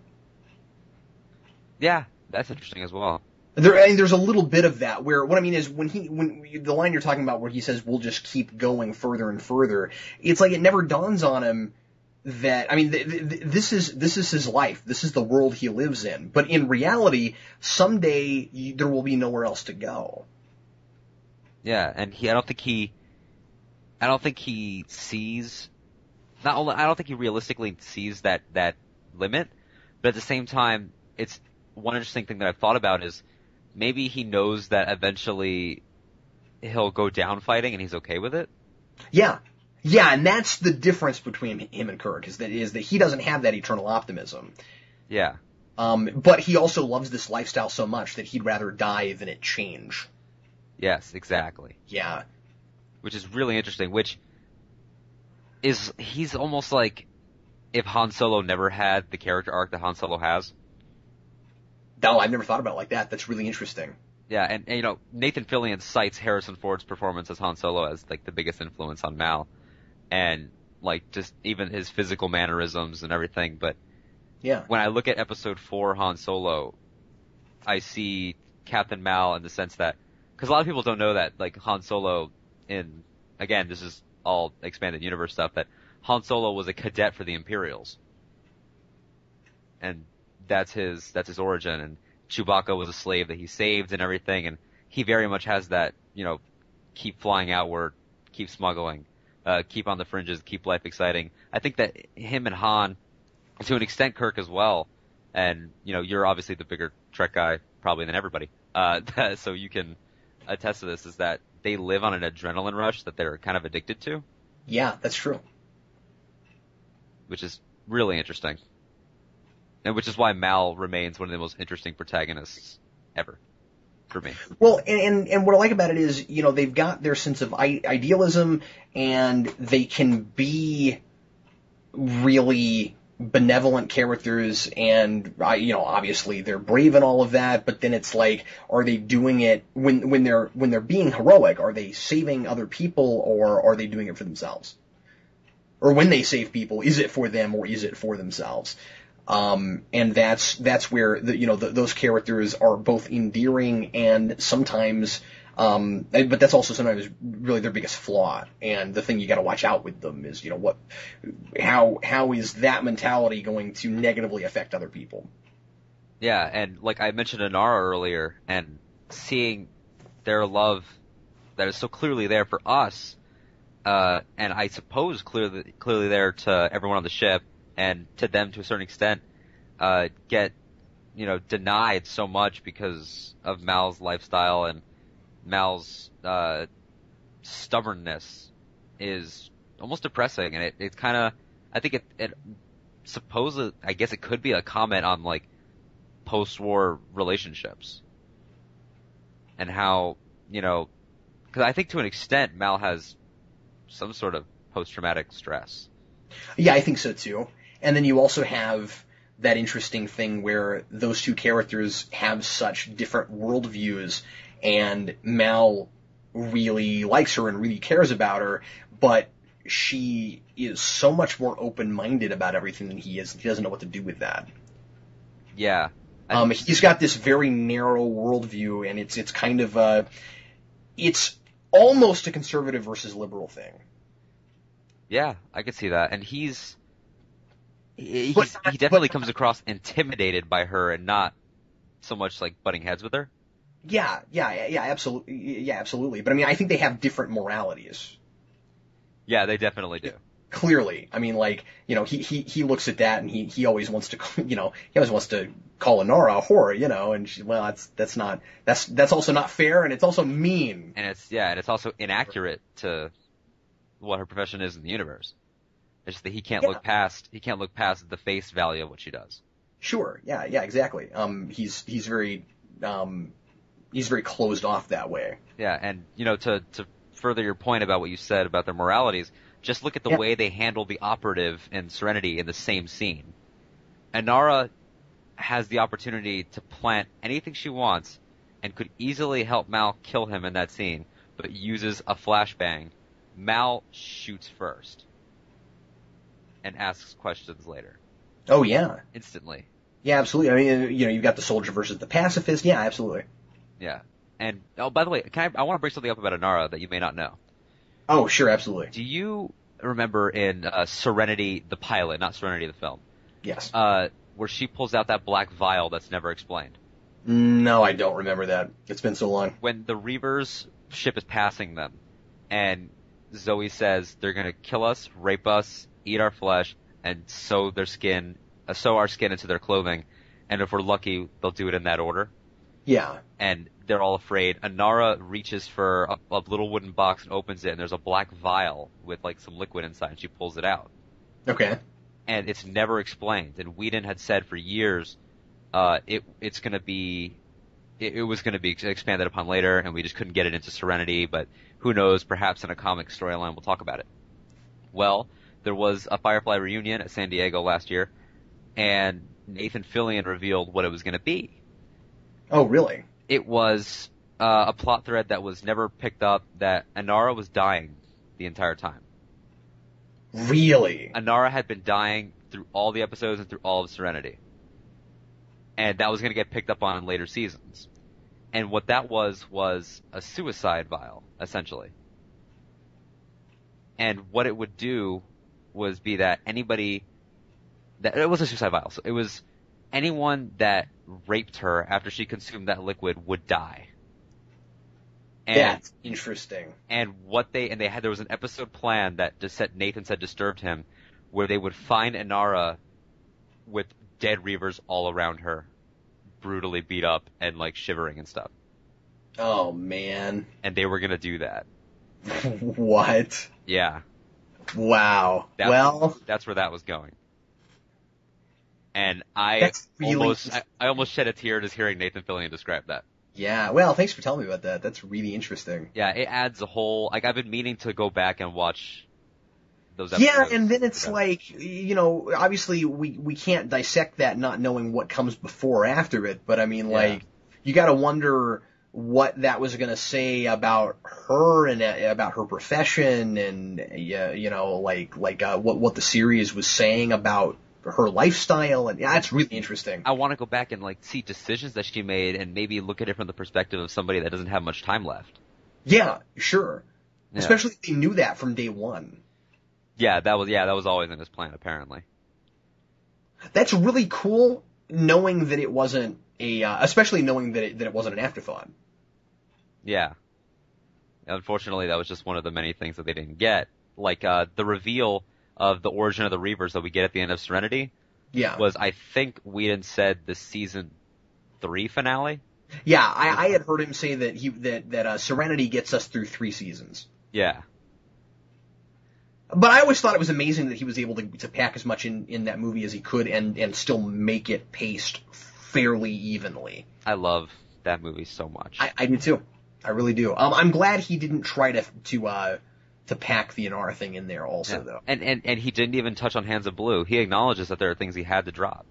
Yeah, That's interesting as well. There's a little bit of that where what I mean is when the line you're talking about where he says we'll just keep going further and further, it's like it never dawns on him that I mean this is his life, this is the world he lives in, but in reality someday there will be nowhere else to go. Yeah, and I don't think he sees. Not only I don't think he realistically sees that limit, but at the same time, it's one interesting thing that I've thought about is maybe he knows that eventually he'll go down fighting and he's okay with it. Yeah. Yeah, and that's the difference between him and Kirk is that he doesn't have that eternal optimism. Yeah. But he also loves this lifestyle so much that he'd rather die than it change. Yes, exactly. Yeah. Which is really interesting, he's almost like if Han Solo never had the character arc that Han Solo has. No, I've never thought about it like that. That's really interesting. Yeah, and you know, Nathan Fillion cites Harrison Ford's performance as Han Solo as like the biggest influence on Mal. And like just even his physical mannerisms and everything, but yeah, when I look at episode 4 Han Solo, I see Captain Mal in the sense that, because a lot of people don't know that, like Han Solo again, this is all expanded universe stuff, that Han Solo was a cadet for the Imperials. And that's his origin, and Chewbacca was a slave that he saved and everything, and he very much has that, you know, keep flying outward, keep smuggling, keep on the fringes, keep life exciting. I think that him and Han, to an extent Kirk as well, and, you know, you're obviously the bigger Trek guy probably than everybody, so you can attest to this, is that they live on an adrenaline rush that they're kind of addicted to. Yeah, that's true. Which is really interesting. And which is why Mal remains one of the most interesting protagonists ever. For me. Well, and what I like about it is, you know, they've got their sense of idealism, and they can be really benevolent characters, and you know, obviously they're brave and all of that. But then it's like, are they doing it when they're being heroic? Are they saving other people, or are they doing it for themselves? Or when they save people, is it for them or is it for themselves? And that's where those characters are both endearing and sometimes, but that's also sometimes really their biggest flaw. And the thing you got to watch out with them is, you know, how is that mentality going to negatively affect other people? Yeah, and like I mentioned Inara earlier, and seeing their love that is so clearly there for us, and I suppose clearly there to everyone on the ship, and to them to a certain extent, get, you know, denied so much because of Mal's lifestyle and Mal's stubbornness is almost depressing, and it's kind of, I think it supposes, I guess it could be a comment on like post-war relationships and how, you know, because I think to an extent Mal has some sort of post-traumatic stress. Yeah, I think so too. And then you also have that interesting thing where those two characters have such different worldviews, and Mal really likes her and really cares about her, but she is so much more open-minded about everything than he is. He doesn't know what to do with that. Yeah. He's got this very narrow worldview, and it's kind of it's almost a conservative versus liberal thing. Yeah, I could see that. And he definitely comes across intimidated by her and not so much like butting heads with her. Yeah, absolutely. But I mean, I think they have different moralities. Yeah, they definitely do. Clearly. I mean, like, you know, he looks at that and he always wants to, you know, he always wants to call Inara a whore, you know, and that's also not fair, and it's also mean. And it's also inaccurate to what her profession is in the universe. It's just that he can't look past the face value of what she does. Sure. Yeah, exactly. He's very closed off that way. Yeah, and you know, to further your point about what you said about their moralities, just look at the way they handle the operative in Serenity in the same scene. Inara has the opportunity to plant anything she wants and could easily help Mal kill him in that scene, but uses a flashbang. Mal shoots first and asks questions later. Oh, yeah. Instantly. Yeah, absolutely. I mean, you've got the soldier versus the pacifist. Yeah, absolutely. Yeah. And, oh, by the way, I want to bring something up about Inara that you may not know. Oh, sure, absolutely. Do you remember in Serenity, the pilot, not Serenity, the film? Yes. Where she pulls out that black vial that's never explained? No, I don't remember that. It's been so long. When the Reavers ship is passing them, and Zoe says they're going to kill us, rape us, eat our flesh, and sew our skin into their clothing, and if we're lucky, they'll do it in that order. Yeah. And they're all afraid. Inara reaches for a little wooden box and opens it, and there's a black vial with like some liquid inside, and she pulls it out. Okay. And it's never explained. And Whedon had said for years, it was going to be expanded upon later, and we just couldn't get it into Serenity. But who knows? Perhaps in a comic storyline, we'll talk about it. Well, there was a Firefly reunion at San Diego last year, and Nathan Fillion revealed what it was going to be. Oh, really? It was a plot thread that was never picked up, that Inara was dying the entire time. Really? Inara had been dying through all the episodes and through all of Serenity. And that was going to get picked up on in later seasons. And what that was a suicide vial, essentially. And what it would do was be that it was a suicide vial. So it was anyone that raped her after she consumed that liquid would die. And, that's interesting. And there was an episode planned that Nathan said disturbed him, where they would find Inara with dead Reavers all around her, brutally beat up and like shivering and stuff. Oh man. And they were gonna do that. What? Yeah. Wow. That's where that was going. And I almost shed a tear just hearing Nathan Fillion describe that. Yeah, well, thanks for telling me about that. That's really interesting. Yeah, it adds a whole, like, I've been meaning to go back and watch those episodes. Yeah, and then it's like, obviously we can't dissect that not knowing what comes before or after it, but I mean, like, you gotta wonder what that was gonna say about her and about her profession and, what the series was saying about her lifestyle, and that's really interesting. I want to go back and like see decisions that she made and maybe look at it from the perspective of somebody that doesn't have much time left. Yeah, sure. Yeah. Especially if they knew that from day one. Yeah, that was always in his plan, apparently. That's really cool, knowing that it wasn't especially knowing that it wasn't an afterthought. Yeah. Unfortunately, that was just one of the many things that they didn't get. Like, the reveal of the origin of the Reavers that we get at the end of Serenity. Yeah. Was, I think Whedon said, the season 3 finale? Yeah, I had heard him say that Serenity gets us through 3 seasons. Yeah. But I always thought it was amazing that he was able to pack as much in that movie as he could and still make it paced fairly evenly. I love that movie so much. I do too. I really do. I'm glad he didn't try to pack the Inara thing in there also, though. And he didn't even touch on Hands of Blue. He acknowledges that there are things he had to drop.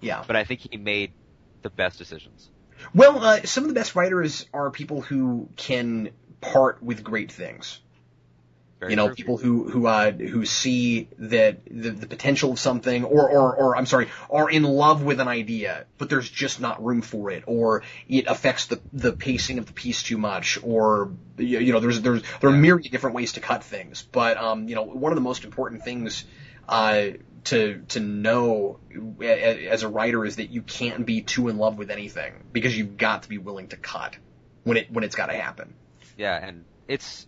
Yeah. But I think he made the best decisions. Well, some of the best writers are people who can part with great things. Very true. People who see that the potential of something, or are in love with an idea, but there's just not room for it, or it affects the pacing of the piece too much, or there are myriad different ways to cut things. But one of the most important things to know as a writer is that you can't be too in love with anything, because you've got to be willing to cut when it's got to happen. Yeah, and it's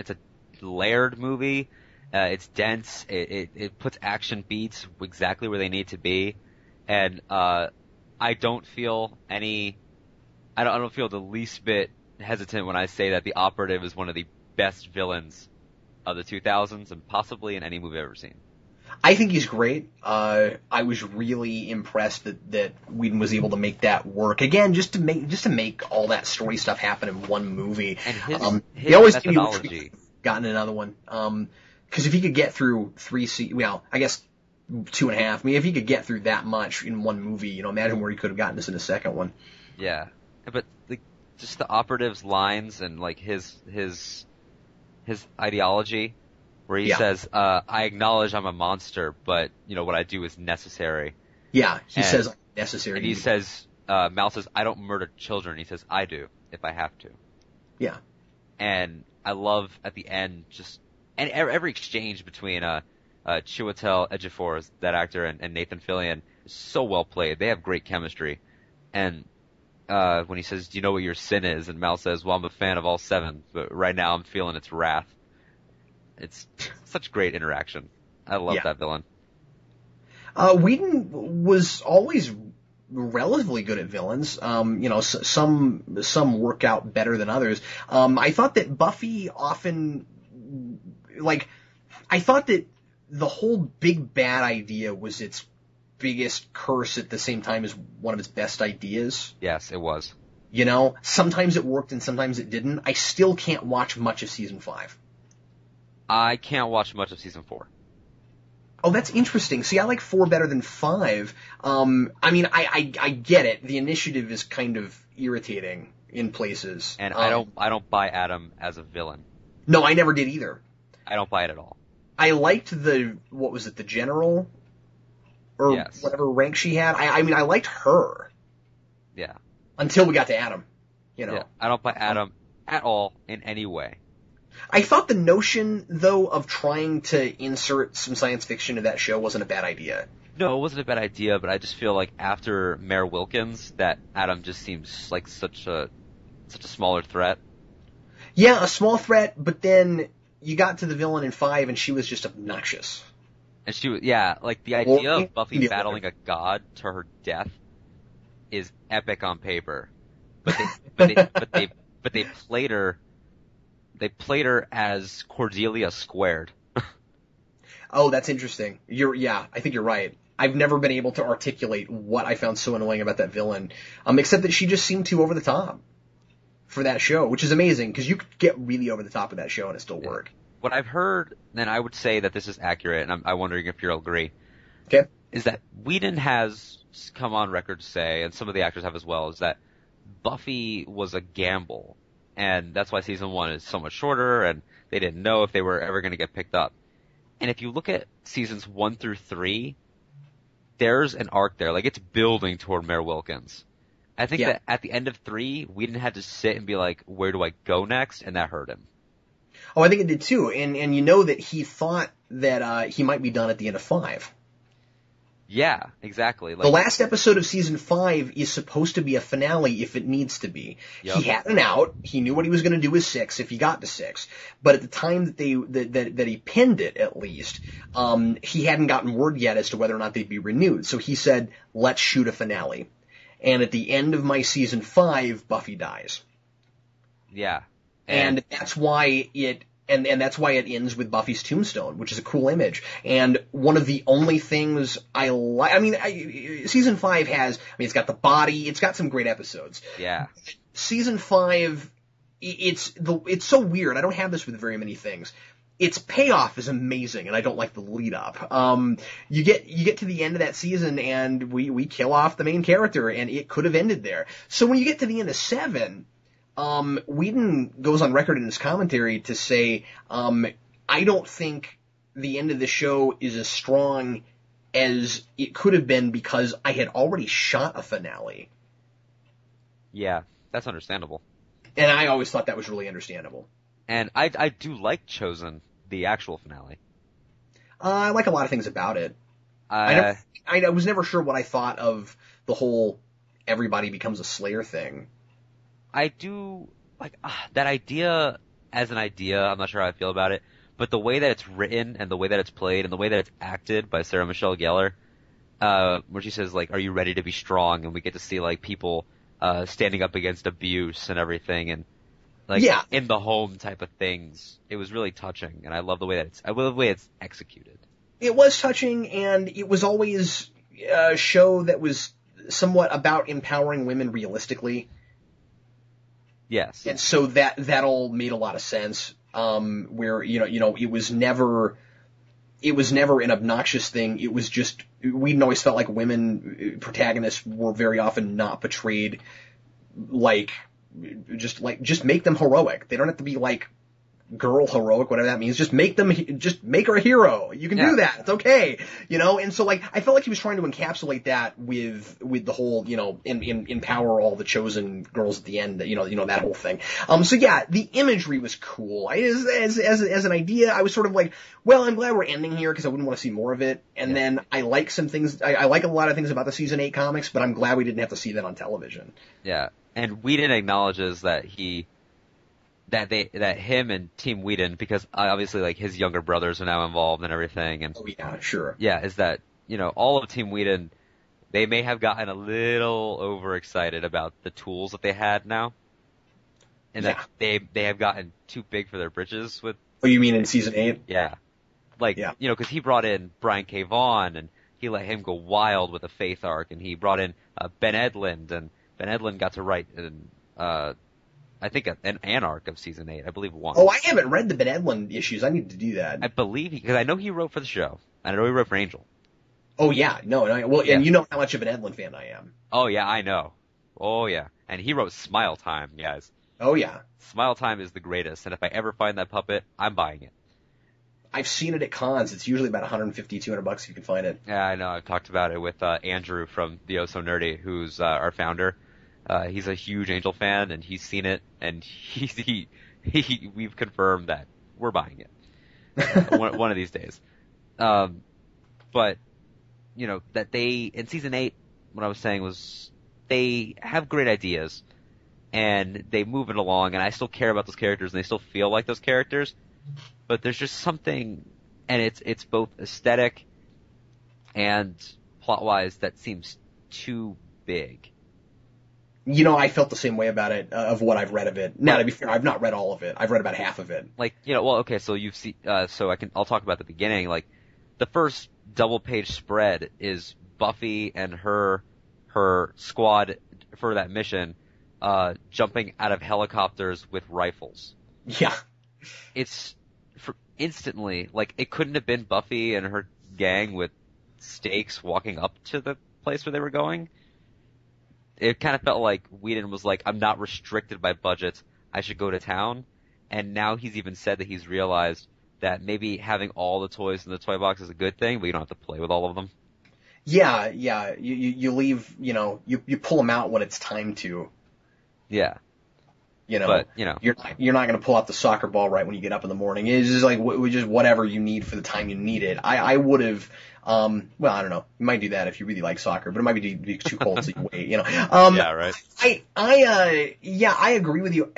a layered movie. It's dense. It puts action beats exactly where they need to be, and I don't feel the least bit hesitant when I say that the Operative is one of the best villains of the 2000s and possibly in any movie I've ever seen. I think he's great. I was really impressed that Whedon was able to make that work again, just to make all that story stuff happen in one movie. And his he always methodology. Gotten another one. Because if he could get through 3 I guess 2.5. I mean, if he could get through that much in one movie, imagine where he could have gotten us in a second one. Yeah, but just the Operative's lines and like his ideology. Where he says, I acknowledge I'm a monster, but, what I do is necessary. Yeah, he And- says necessary. And he says, Mal says, I don't murder children. He says, I do, if I have to. Yeah. And I love at the end and every exchange between Chiwetel Ejiofor, that actor, and Nathan Fillion is so well played. They have great chemistry. And when he says, do you know what your sin is? And Mal says, well, I'm a fan of all 7, but right now I'm feeling its wrath. It's such great interaction. I love that villain. Whedon was always relatively good at villains. Some work out better than others. I thought that Buffy often, I thought that the whole big bad idea was its biggest curse at the same time as one of its best ideas. Yes, it was. Sometimes it worked and sometimes it didn't. I still can't watch much of season 5. I can't watch much of season 4. Oh, that's interesting. See, I like 4 better than 5. I get it. The initiative is kind of irritating in places. And I don't buy Adam as a villain. No, I never did either. I don't buy it at all. I liked the general? Or yes. Whatever rank she had. I liked her. Yeah. Until we got to Adam. Yeah, I don't buy Adam at all in any way. I thought the notion, though, of trying to insert some science fiction into that show wasn't a bad idea. No, it wasn't a bad idea, but I just feel like after Mayor Wilkins, that Adam just seems like such a smaller threat. Yeah, a small threat, but then you got to the villain in 5 and she was just obnoxious. And she was, like the idea of Buffy battling a god to her death is epic on paper. But they played her. They played her as Cordelia squared. Oh, that's interesting. I think you're right. I've never been able to articulate what I found so annoying about that villain, except that she just seemed too over the top for that show, which is amazing because you could get really over the top of that show and it still work. What I've heard, and I would say that this is accurate, and I'm wondering if you'll agree. Okay. Is that Whedon has come on record to say, and some of the actors have as well, is that Buffy was a gamble. And that's why season 1 is so much shorter, and they didn't know if they were ever going to get picked up. And if you look at seasons 1 through 3, there's an arc there. Like, it's building toward Mayor Wilkins. I think that at the end of 3, Whedon had to sit and be like, where do I go next? And that hurt him. Oh, I think it did too. And you know that he thought that he might be done at the end of 5. Yeah, exactly. The last episode of season 5 is supposed to be a finale if it needs to be. Yep. He had an out. He knew what he was going to do with 6 if he got to 6. But at the time that he pinned it, at least, he hadn't gotten word yet as to whether or not they'd be renewed. So he said, let's shoot a finale. And at the end of my season 5, Buffy dies. Yeah. And that's why it... And that's why it ends with Buffy's tombstone, which is a cool image. And one of the only things I like, season 5 has, it's got the body, it's got some great episodes. Yeah. Season 5, it's so weird. I don't have this with very many things. Its payoff is amazing, and I don't like the lead up. You get to the end of that season, and we kill off the main character, and it could have ended there. So when you get to the end of 7, Whedon goes on record in his commentary to say, I don't think the end of the show is as strong as it could have been because I had already shot a finale. Yeah, that's understandable. And I always thought that was really understandable. And I do like Chosen, the actual finale. I like a lot of things about it. I was never sure what I thought of the whole everybody becomes a Slayer thing. I do like that idea as an idea. I'm not sure how I feel about it, but the way that it's written and the way that it's played and the way that it's acted by Sarah Michelle Gellar, where she says like, "Are you ready to be strong?" and we get to see like people standing up against abuse and everything, and like in the home type of things. It was really touching, and I love the way it's executed. It was touching, and it was always a show that was somewhat about empowering women realistically. Yes. And so that all made a lot of sense. Where, it was never an obnoxious thing. It was just, we always felt like women protagonists were very often not portrayed just make them heroic. They don't have to be like girl heroic, whatever that means. Just make her a hero. You can do that. It's okay. And so like, I felt like he was trying to encapsulate that with the whole, empower all the chosen girls at the end, that whole thing. So yeah, the imagery was cool. As an idea, I was sort of like, well, I'm glad we're ending here because I wouldn't want to see more of it. And then I like some things, I like a lot of things about the season 8 comics, but I'm glad we didn't have to see that on television. Yeah. And Whedon acknowledges that that him and Team Whedon, because obviously like his younger brothers are now involved and everything, and oh yeah, sure, yeah, is that all of Team Whedon, they may have gotten a little overexcited about the tools that they had now, and that they have gotten too big for their britches with. Oh, you mean in season 8? Yeah, like because he brought in Brian K. Vaughan and he let him go wild with a Faith arc, and he brought in Ben Edlund, and Ben Edlund got to write I think an arc of season 8. I believe 1. Oh, I haven't read the Ben Edlund issues. I need to do that. I believe because I know he wrote for the show. I know he wrote for Angel. Oh yeah, no, well, and you know how much of an Edlund fan I am. Oh yeah, I know. Oh yeah, and he wrote Smile Time, guys. Oh yeah, Smile Time is the greatest, and if I ever find that puppet, I'm buying it. I've seen it at cons. It's usually about $150-$200 if you can find it. Yeah, I know. I've talked about it with Andrew from theohsonerdy, who's our founder. He's a huge Angel fan, and he's seen it, and we've confirmed that we're buying it one of these days. But that they in season 8, what I was saying was they have great ideas, and they move it along, and I still care about those characters, and they still feel like those characters. But there's just something, and it's both aesthetic and plot-wise that seems too big. I felt the same way about it, of what I've read of it. Now, to be fair, I've not read all of it. I've read about half of it. Like, well, okay, so you've seen, I'll talk about the beginning. Like, the first double-page spread is Buffy and her squad for that mission, jumping out of helicopters with rifles. Yeah. It's instantly, like, it couldn't have been Buffy and her gang with stakes walking up to the place where they were going. It kind of felt like Whedon was like, I'm not restricted by budgets, I should go to town. And now he's even said that he's realized that maybe having all the toys in the toy box is a good thing, but you don't have to play with all of them. Yeah. You leave, you pull them out when it's time to. Yeah. But, you're not going to pull out the soccer ball right when you get up in the morning. It's just like, just whatever you need for the time you need it. I would have, well, I don't know. You might do that if you really like soccer, but it might be too cold, so you wait, Yeah, right. I agree with you.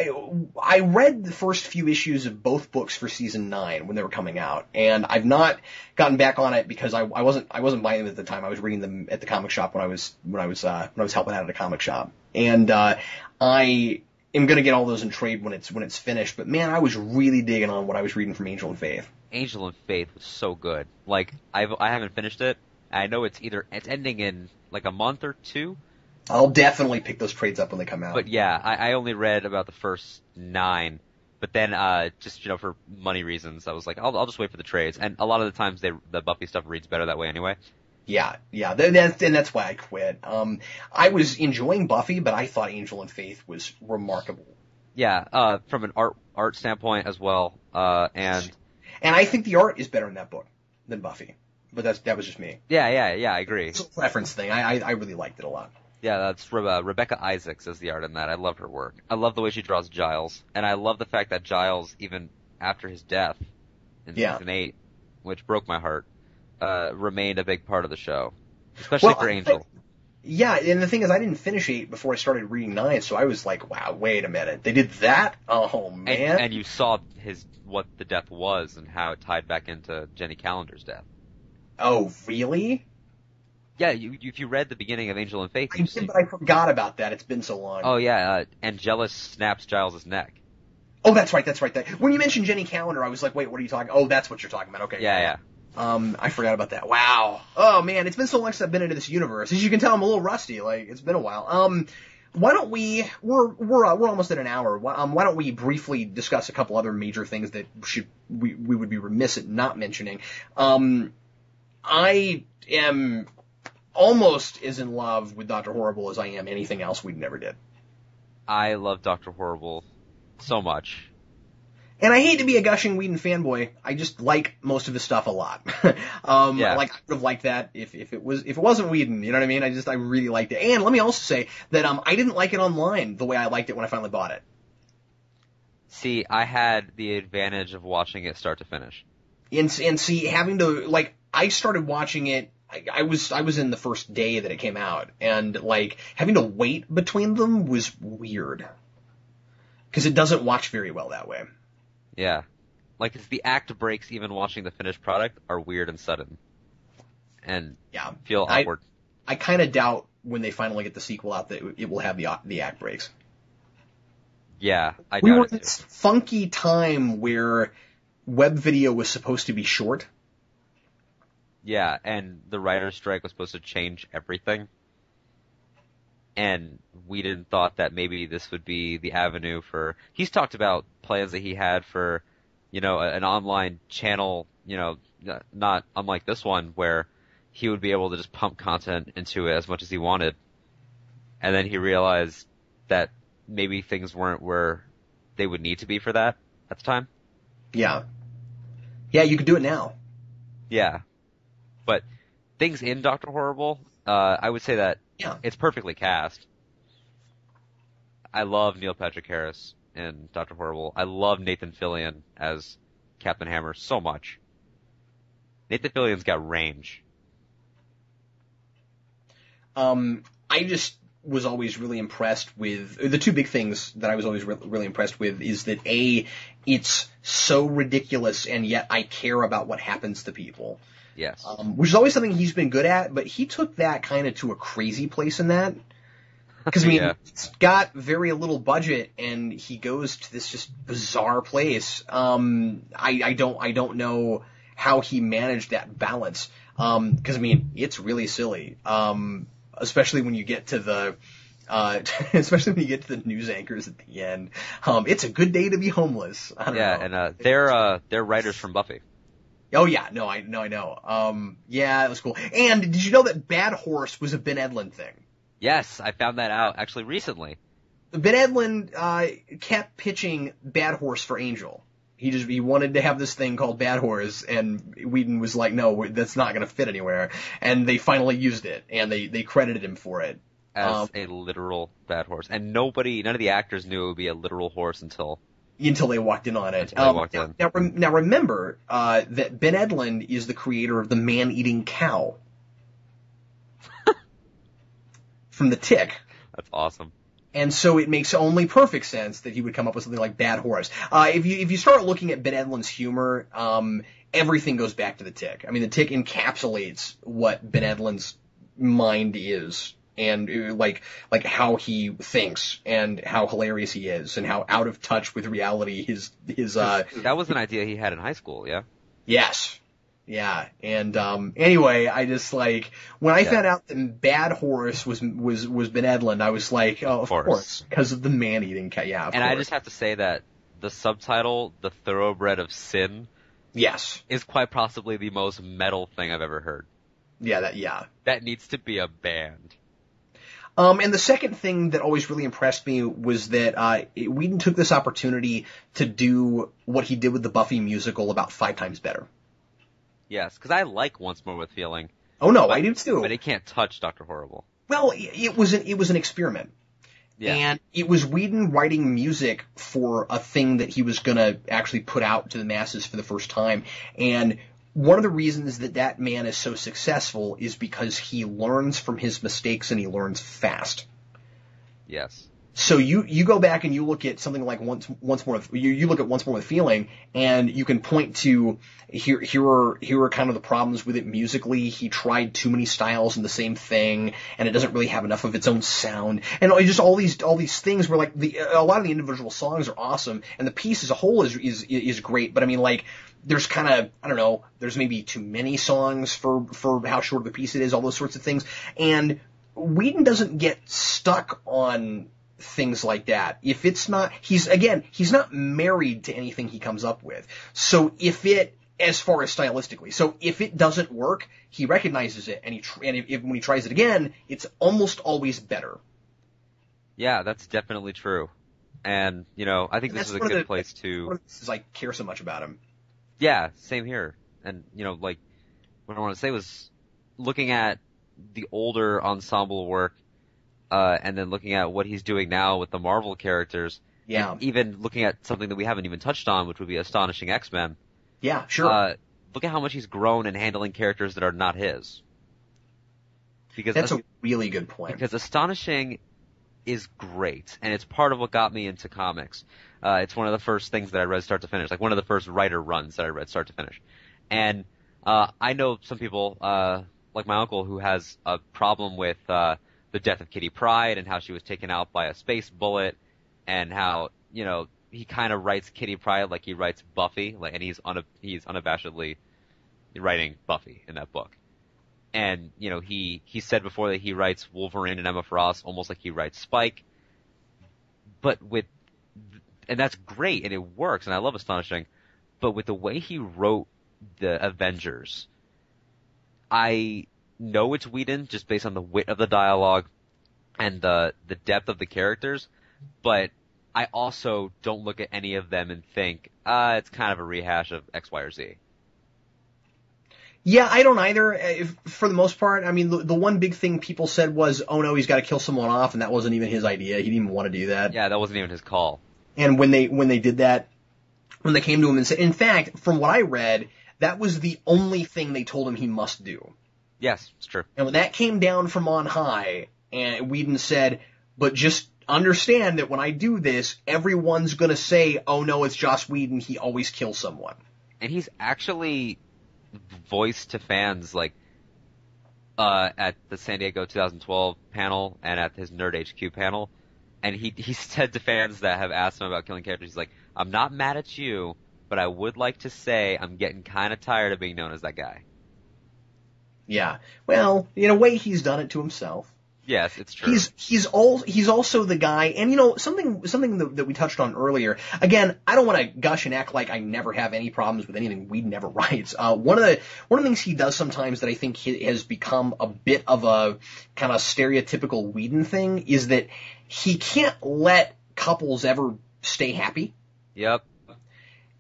I read the first few issues of both books for season 9 when they were coming out, and I've not gotten back on it because I wasn't buying them at the time. I was reading them at the comic shop when I was helping out at a comic shop. And, I am going to get all those in trade when it's finished, but man, I was really digging on what I was reading from Angel and Faith. Angel and Faith was so good. Like, I haven't finished it. I know it's ending in like a month or 2. I'll definitely pick those trades up when they come out. But yeah, I only read about the first 9, but then just for money reasons, I was like, I'll just wait for the trades. And a lot of the times the Buffy stuff reads better that way anyway. Yeah, that's why I quit. I was enjoying Buffy, but I thought Angel and Faith was remarkable. Yeah, from an art standpoint as well, and I think the art is better in that book than Buffy. But that was just me. Yeah, I agree. It's a preference thing. I really liked it a lot. Yeah, that's Rebecca Isaacs is the art in that. I love her work. I love the way she draws Giles, and I love the fact that Giles, even after his death in season 8, which broke my heart, remained a big part of the show, especially for Angel. Yeah, and the thing is, I didn't finish 8 before I started reading 9, so I was like, wow, wait a minute. They did that? Oh, man. And you saw what the death was and how it tied back into Jenny Calendar's death. Oh, really? Yeah, if you read the beginning of Angel and Faith, I did, but I forgot about that. It's been so long. Oh, yeah, Angelus snaps Giles' neck. Oh, that's right. When you mentioned Jenny Calendar, I was like, wait, what are you talking? Oh, that's what you're talking about. Okay. Yeah. I forgot about that. Wow. Oh man, it's been so long since I've been into this universe. As you can tell, I'm a little rusty. Like, it's been a while. Why don't we're almost at an hour. Why don't we briefly discuss a couple other major things that we would be remiss at not mentioning. I am almost as in love with Dr. Horrible as I am anything else we never did. I love Dr. Horrible so much. And I hate to be a gushing Whedon fanboy. I just like most of his stuff a lot. Yeah. I would have liked that if it wasn't Whedon, you know what I mean? I really liked it. And let me also say that, I didn't like it online the way I liked it when I finally bought it. See, I had the advantage of watching it start to finish. And see, having to, like, I started watching it, I was in the first day that it came out, and, like, having to wait between them was weird. Because it doesn't watch very well that way. Yeah. Like, it's the act breaks even watching the finished product are weird and sudden. And feel awkward. I kind of doubt when they finally get the sequel out that it will have the act breaks. Yeah, I doubt We were it in too. this funky time where web video was supposed to be short. Yeah, and the writer's strike was supposed to change everything. And Whedon thought that maybe this would be the avenue for... He's talked about plans that he had for, an online channel, not unlike this one, where he would be able to just pump content into it as much as he wanted. And then he realized that maybe things weren't where they would need to be for that at the time. Yeah. Yeah, you could do it now. Yeah. But things in Dr. Horrible, I would say that it's perfectly cast. I love Neil Patrick Harris in Dr. Horrible. I love Nathan Fillion as Captain Hammer so much. Nathan Fillion's got range. I just was always really impressed with the two big things that I was always really impressed with is that it's so ridiculous and yet I care about what happens to people. Yes. Which is always something he's been good at, but he took that kind of to a crazy place in that. Because, It's got very little budget, and he goes to this just bizarre place. I don't know how he managed that balance. Because, it's really silly. Especially when you get to the, news anchors at the end. It's a good day to be homeless. I don't know. And, they're writers from Buffy. Oh yeah, no, I know. Yeah, it was cool. And did you know that Bad Horse was a Ben Edlund thing? Yes, I found that out actually recently. Ben Edlund kept pitching Bad Horse for Angel. He wanted to have this thing called Bad Horse, and Whedon was like, no, that's not going to fit anywhere. And they finally used it, and they credited him for it. As a literal bad horse. And none of the actors knew it would be a literal horse until they walked in on it. Now remember that Ben Edlund is the creator of the man-eating cow from The Tick. That's awesome. And so it makes only perfect sense that he would come up with something like Bad Horse. If you start looking at Ben Edlund's humor, everything goes back to The Tick. The Tick encapsulates what Ben Edlund's mind is. And like how he thinks and how hilarious he is and how out of touch with reality his that was an idea he had in high school, yeah? Yes. Yeah. And anyway, I just when I found out that Bad Horse was Ben Edlund, I was like, oh, of course, because of the man-eating cat. Yeah. And I just have to say that the subtitle, The Thoroughbred of Sin, yes, is quite possibly the most metal thing I've ever heard. Yeah, that needs to be a band. And the second thing that always really impressed me was that Whedon took this opportunity to do what he did with the Buffy musical about 5 times better. Yes, because I like Once More with Feeling. Oh no, I do too. But it can't touch Dr. Horrible. Well, it was an experiment. Yeah. And it was Whedon writing music for a thing that he was gonna actually put out to the masses for the first time. And one of the reasons that man is so successful is because he learns from his mistakes and he learns fast. Yes. So you go back and you look at something like Once More with Feeling, and you can point to here are kind of the problems with it musically. He tried too many styles in the same thing, and it doesn't really have enough of its own sound, and just all these things where a lot of the individual songs are awesome, and the piece as a whole is great. But there's kind of, I don't know, there's maybe too many songs for how short of a piece it is, all those sorts of things. And Whedon doesn't get stuck on things like that. If it's not, he's not married to anything he comes up with. So as far as stylistically, so if it doesn't work, he recognizes it, and when he tries it again, it's almost always better. Yeah, that's definitely true. And, I think And this that's is a one of good place one to, of the reasons I care so much about him. yeah, same here. And, what I want to say was looking at the older ensemble work, and then looking at what he's doing now with the Marvel characters, and Yeah. even looking at something that we haven't even touched on, which would be Astonishing X-Men. Yeah, sure. Look at how much he's grown in handling characters that are not his. That's a really good point. Because Astonishing is great, and it's part of what got me into comics. It's one of the first things that I read start to finish, like one of the first writer runs that I read start to finish. And I know some people, like my uncle, who has a problem with the death of Kitty Pryde and how she was taken out by a space bullet, and how he kind of writes Kitty Pryde like he writes Buffy, and he's unabashedly writing Buffy in that book. And, he said before that he writes Wolverine and Emma Frost almost like he writes Spike. But and that's great, and it works, and I love Astonishing. But with the way he wrote the Avengers, I know it's Whedon just based on the wit of the dialogue and the depth of the characters, but I also don't look at any of them and think, it's kind of a rehash of X, Y, or Z. Yeah, I don't either. For the most part, I mean, the one big thing people said was, "Oh no, he's got to kill someone off," and that wasn't even his idea. He didn't even want to do that. Yeah, that wasn't even his call. And when they did that, when they came to him and said, in fact, from what I read, that was the only thing they told him he must do. Yes, it's true. And when that came down from on high, and Whedon said, "But just understand that when I do this, everyone's gonna say, 'Oh no, it's Joss Whedon. He always kills someone.'" And he's actually voiced to fans, at the San Diego 2012 panel and at his Nerd HQ panel, and he said to fans that have asked him about killing characters, he's like, "I'm not mad at you, but I would like to say I'm getting kind of tired of being known as that guy." Yeah. Well, in a way, he's done it to himself. Yes, it's true. He's also the guy, and something that we touched on earlier. Again, I don't want to gush and act like I never have any problems with anything Whedon ever writes. One of the things he does sometimes that I think has become a bit of a kind of stereotypical Whedon thing is that he can't let couples ever stay happy. Yep.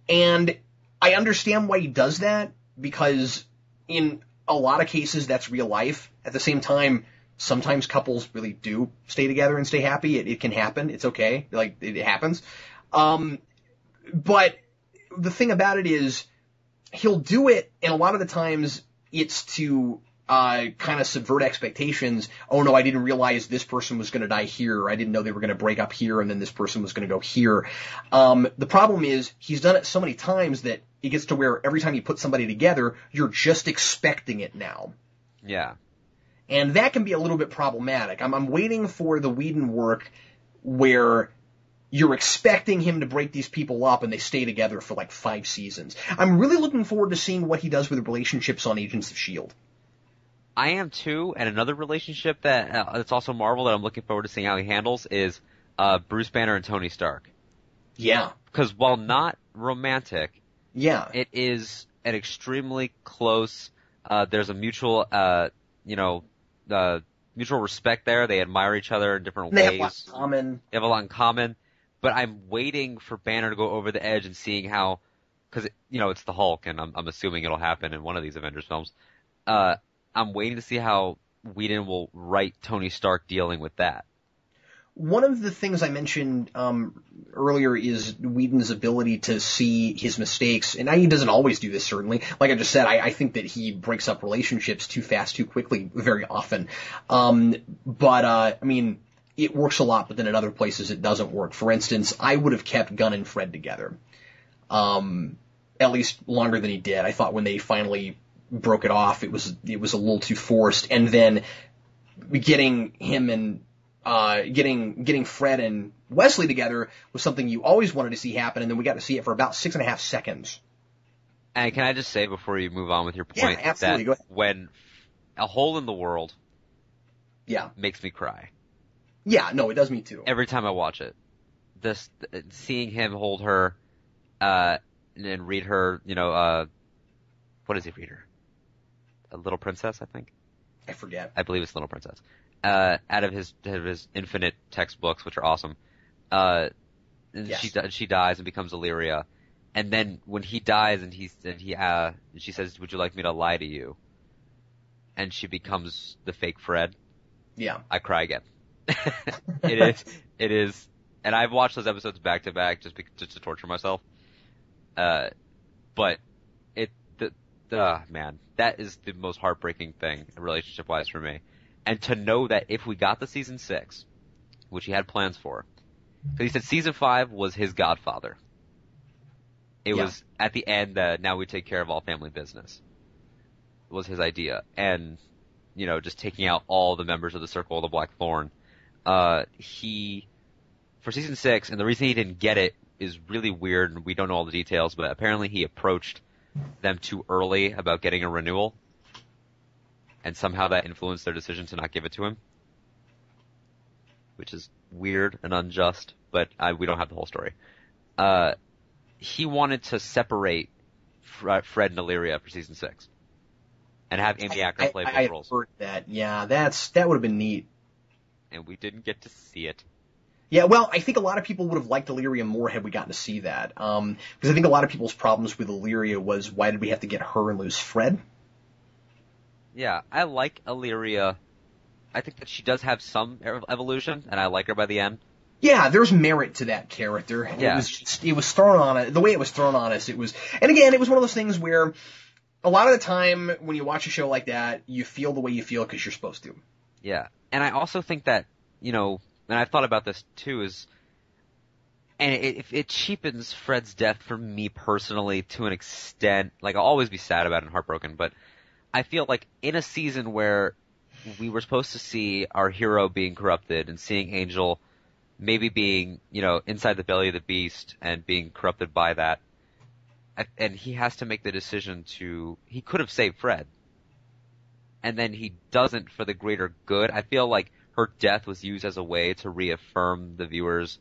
And I understand why he does that, because in a lot of cases that's real life. At the same time, sometimes couples really do stay together and stay happy. It can happen. It's okay. It happens. But the thing about it is he'll do it, and a lot of the times it's to kind of subvert expectations. Oh no, I didn't realize this person was going to die here. Or I didn't know they were going to break up here, and then this person was going to go here. The problem is he's done it so many times that it gets to where every time you put somebody together, you're just expecting it now. Yeah. And that can be a little bit problematic. I'm waiting for the Whedon work where you're expecting him to break these people up and they stay together for like 5 seasons. I'm really looking forward to seeing what he does with relationships on Agents of S.H.I.E.L.D. I am too, and another relationship that's also Marvel that I'm looking forward to seeing how he handles is Bruce Banner and Tony Stark. Yeah. Because while not romantic, yeah, it is an extremely close, there's a mutual, mutual respect there. They admire each other in different ways. They have a lot in common. They have a lot in common. But I'm waiting for Banner to go over the edge and seeing how, because it's the Hulk, and I'm assuming it'll happen in one of these Avengers films. I'm waiting to see how Whedon will write Tony Stark dealing with that. One of the things I mentioned earlier is Whedon's ability to see his mistakes, and he doesn't always do this, certainly. Like I just said, I think that he breaks up relationships too fast, too quickly, very often. I mean, it works a lot, but then at other places it doesn't work. For instance, I would have kept Gunn and Fred together, at least longer than he did. I thought when they finally broke it off, it was a little too forced, and then getting him and getting Fred and Wesley together was something you always wanted to see happen, and then we got to see it for about 6.5 seconds. And can I just say before you move on with your point, yeah, absolutely. that Go ahead. When A Hole in the World makes me cry. Yeah, no, it does me too. Every time I watch it. Seeing him hold her, and then read her, what does he read her? A Little Princess, I think? I forget. I believe it's Little Princess. Out of his infinite textbooks, which are awesome. and Yes. she dies and becomes Illyria. And then when he dies and she says, "Would you like me to lie to you?" And she becomes the fake Fred. Yeah. I cry again. It is, and I've watched those episodes back to back just to torture myself. But man, that is the most heartbreaking thing relationship wise for me. And to know that if we got the season 6, which he had plans for, because he said season 5 was his Godfather. It was at the end that now we take care of all family business. Was his idea. And, just taking out all the members of the Circle of the Black Thorn. For season 6, and the reason he didn't get it is really weird, and we don't know all the details, but apparently he approached them too early about getting a renewal. And somehow that influenced their decision to not give it to him. Which is weird and unjust, but we don't have the whole story. He wanted to separate Fred and Illyria for season 6, and have Amy Acker play both roles. I heard that. Yeah, that would have been neat. And we didn't get to see it. Yeah, well, I think a lot of people would have liked Illyria more had we gotten to see that. Because I think a lot of people's problems with Illyria was, why did we have to get her and lose Fred? Yeah, I like Illyria. I think that she does have some evolution, and I like her by the end. Yeah, there's merit to that character. Yeah. It was thrown on it. The way it was thrown on us, and again, it was one of those things where a lot of the time when you watch a show like that, you feel the way you feel because you're supposed to. Yeah. And I also think that, and I've thought about this too, and it cheapens Fred's death for me personally to an extent. Like, I'll always be sad about it and heartbroken, but I feel like in a season where we were supposed to see our hero being corrupted and seeing Angel maybe being, inside the belly of the beast and being corrupted by that, and he has to make the decision he could have saved Fred. And then he doesn't for the greater good. I feel like her death was used as a way to reaffirm the viewers,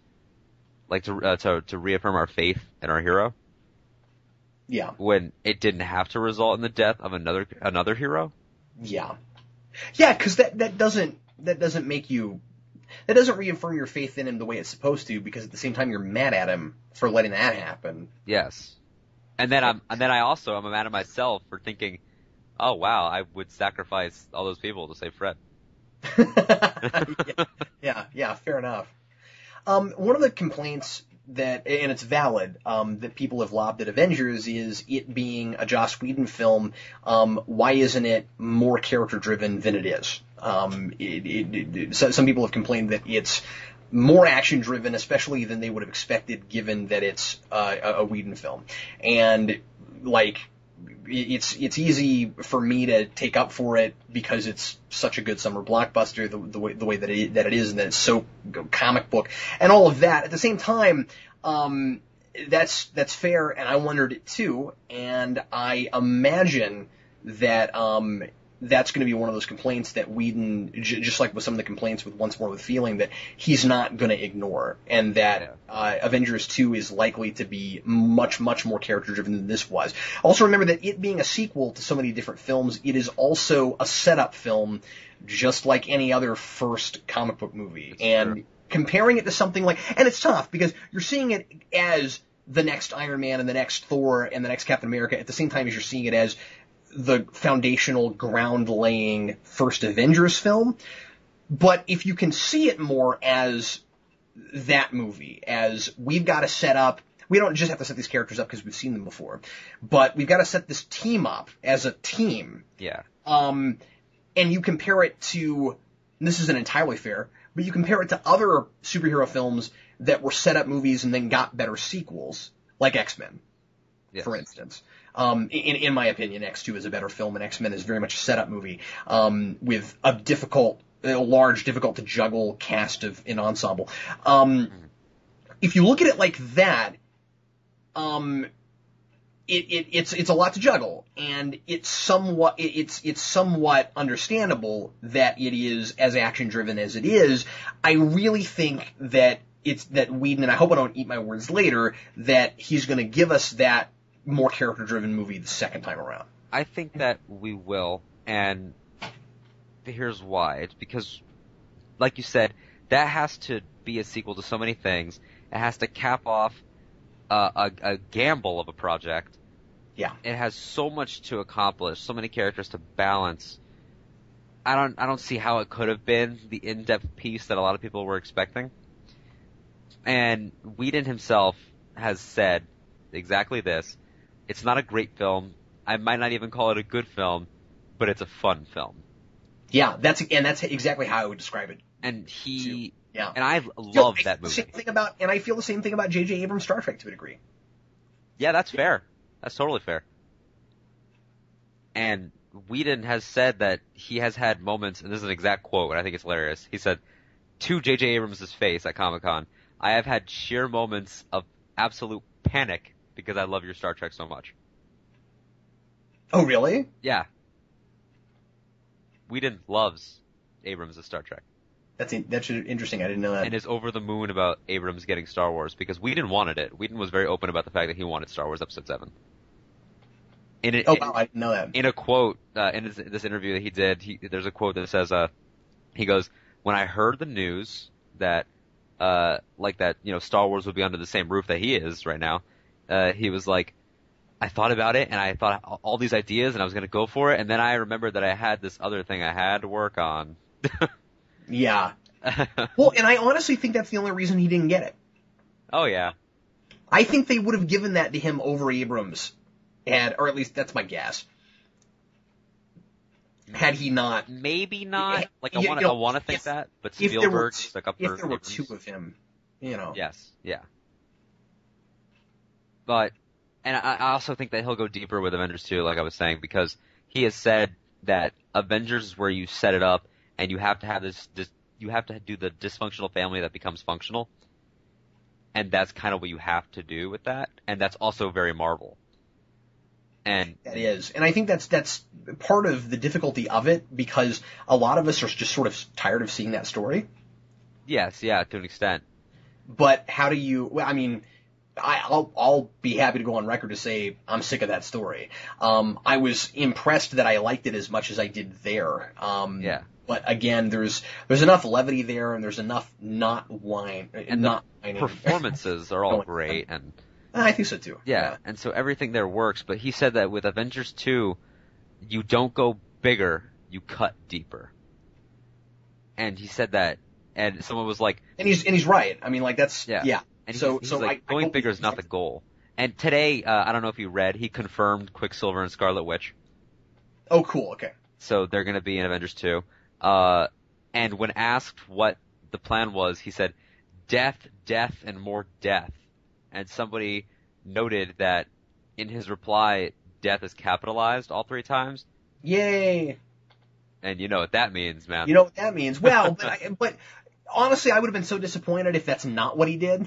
like to reaffirm our faith in our hero. Yeah. When it didn't have to result in the death of another hero. Yeah. Yeah, because that doesn't reaffirm your faith in him the way it's supposed to, because at the same time you're mad at him for letting that happen. Yes. And then I'm mad at myself for thinking, oh wow, I would sacrifice all those people to save Fred. Yeah, fair enough. One of the complaints and it's valid, that people have lobbed at Avengers is it being a Joss Whedon film. Why isn't it more character driven than it is? Some people have complained that it's more action driven, especially than they would have expected, given that it's a Whedon film. And it's easy for me to take up for it because it's such a good summer blockbuster, the way that it is, and that it's so comic book and all of that. At the same time, that's fair, and I wondered it too, and I imagine that that's going to be one of those complaints that Whedon, just like with some of the complaints with Once More with Feeling, that he's not going to ignore, and that Avengers 2 is likely to be much, much more character-driven than this was. Also remember that it being a sequel to so many different films, it is also a setup film, just like any other first comic book movie. And comparing it to something like, and it's tough, because you're seeing it as the next Iron Man and the next Thor and the next Captain America at the same time as you're seeing it as the foundational, ground-laying first Avengers film. But if you can see it more as that movie, as we've got to set up, we don't just have to set these characters up because we've seen them before, but we've got to set this team up as a team. Yeah. And you compare it to, and this isn't entirely fair, but you compare it to other superhero films that were set up movies and then got better sequels, like X-Men, for instance. In my opinion, X2 is a better film, and X-Men is very much a setup movie, with a large, difficult to juggle cast of an ensemble. If you look at it like that, it's a lot to juggle, and it's somewhat understandable that it is as action driven as it is. I really think that that Whedon, and I hope I don't eat my words later, that he's going to give us that more character-driven movie the second time around. I think that we will, and here's why. It's because, like you said, that has to be a sequel to so many things, It has to cap off a gamble of a project. Yeah. It has so much to accomplish, so many characters to balance. I don't see how it could have been the in-depth piece that a lot of people were expecting. And Whedon himself has said exactly this. It's not a great film. I might not even call it a good film, but it's a fun film. Yeah, that's exactly how I would describe it. And Yeah. And I love that movie. And I feel the same thing about J.J. Abrams' Star Trek to a degree. Yeah, that's fair. That's totally fair. And Whedon has said that he has had moments, and this is an exact quote, and I think it's hilarious. He said, to J.J. Abrams' face at Comic-Con, I have had sheer moments of absolute panic because I love your Star Trek so much. Oh, really? Yeah. Whedon loves Abrams' Star Trek. That's interesting. I didn't know that. And is over the moon about Abrams getting Star Wars because Whedon wanted it. Whedon was very open about the fact that he wanted Star Wars Episode 7. Wow, I didn't know that. In a quote, in this interview that he did, there's a quote that says, he goes, when I heard the news that, Star Wars would be under the same roof that he is right now, he was like, I thought about it and I thought all these ideas and I was going to go for it. And then I remembered that I had this other thing I had to work on. Yeah. Well, and I honestly think that's the only reason he didn't get it. Oh, yeah. I think they would have given that to him over Abrams, or at least that's my guess. Had he not. Maybe not. I want to think that, but Spielberg stuck up for If there were Abrams. two of him, you know. Yes, yeah. But, and I also think that he'll go deeper with Avengers 2, like I was saying, because he has said that Avengers is where you set it up, and you have to have you have to do the dysfunctional family that becomes functional. And that's kind of what you have to do with that. And that's also very Marvel. And that is. And I think that's part of the difficulty of it, because a lot of us are just sort of tired of seeing that story. Yes, yeah, to an extent. But how do you, I'll be happy to go on record to say I'm sick of that story. I was impressed that I liked it as much as I did there. Yeah. But again, there's enough levity there, and there's enough not whining. Performances are all great, and I think so too. Yeah, and so everything there works. But he said that with Avengers 2, you don't go bigger, you cut deeper. And he said that, and someone was like, and he's right. I mean, like that's yeah. And he's like, going bigger is not the goal. And today, I don't know if you read, he confirmed Quicksilver and Scarlet Witch. Oh, cool. Okay. So they're going to be in Avengers 2. And when asked what the plan was, he said, death, death, and more death. And somebody noted that in his reply, death is capitalized all 3 times. Yay! And you know what that means, man. You know what that means. Well, but honestly, I would have been so disappointed if that's not what he did.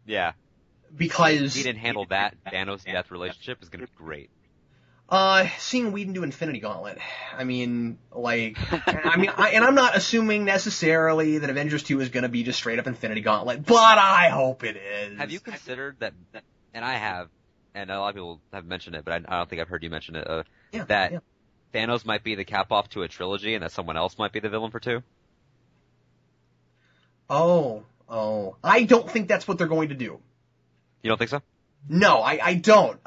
Yeah. Because he didn't handle that Thanos-death relationship is going to be great. Seeing Whedon do Infinity Gauntlet, I mean, I'm not assuming necessarily that Avengers 2 is going to be just straight up Infinity Gauntlet, but I hope it is. Have you considered that, and I have, and a lot of people have mentioned it, but I don't think I've heard you mention it, that Thanos might be the cap-off to a trilogy and that someone else might be the villain for 2? Oh. I don't think that's what they're going to do. You don't think so? No, I don't.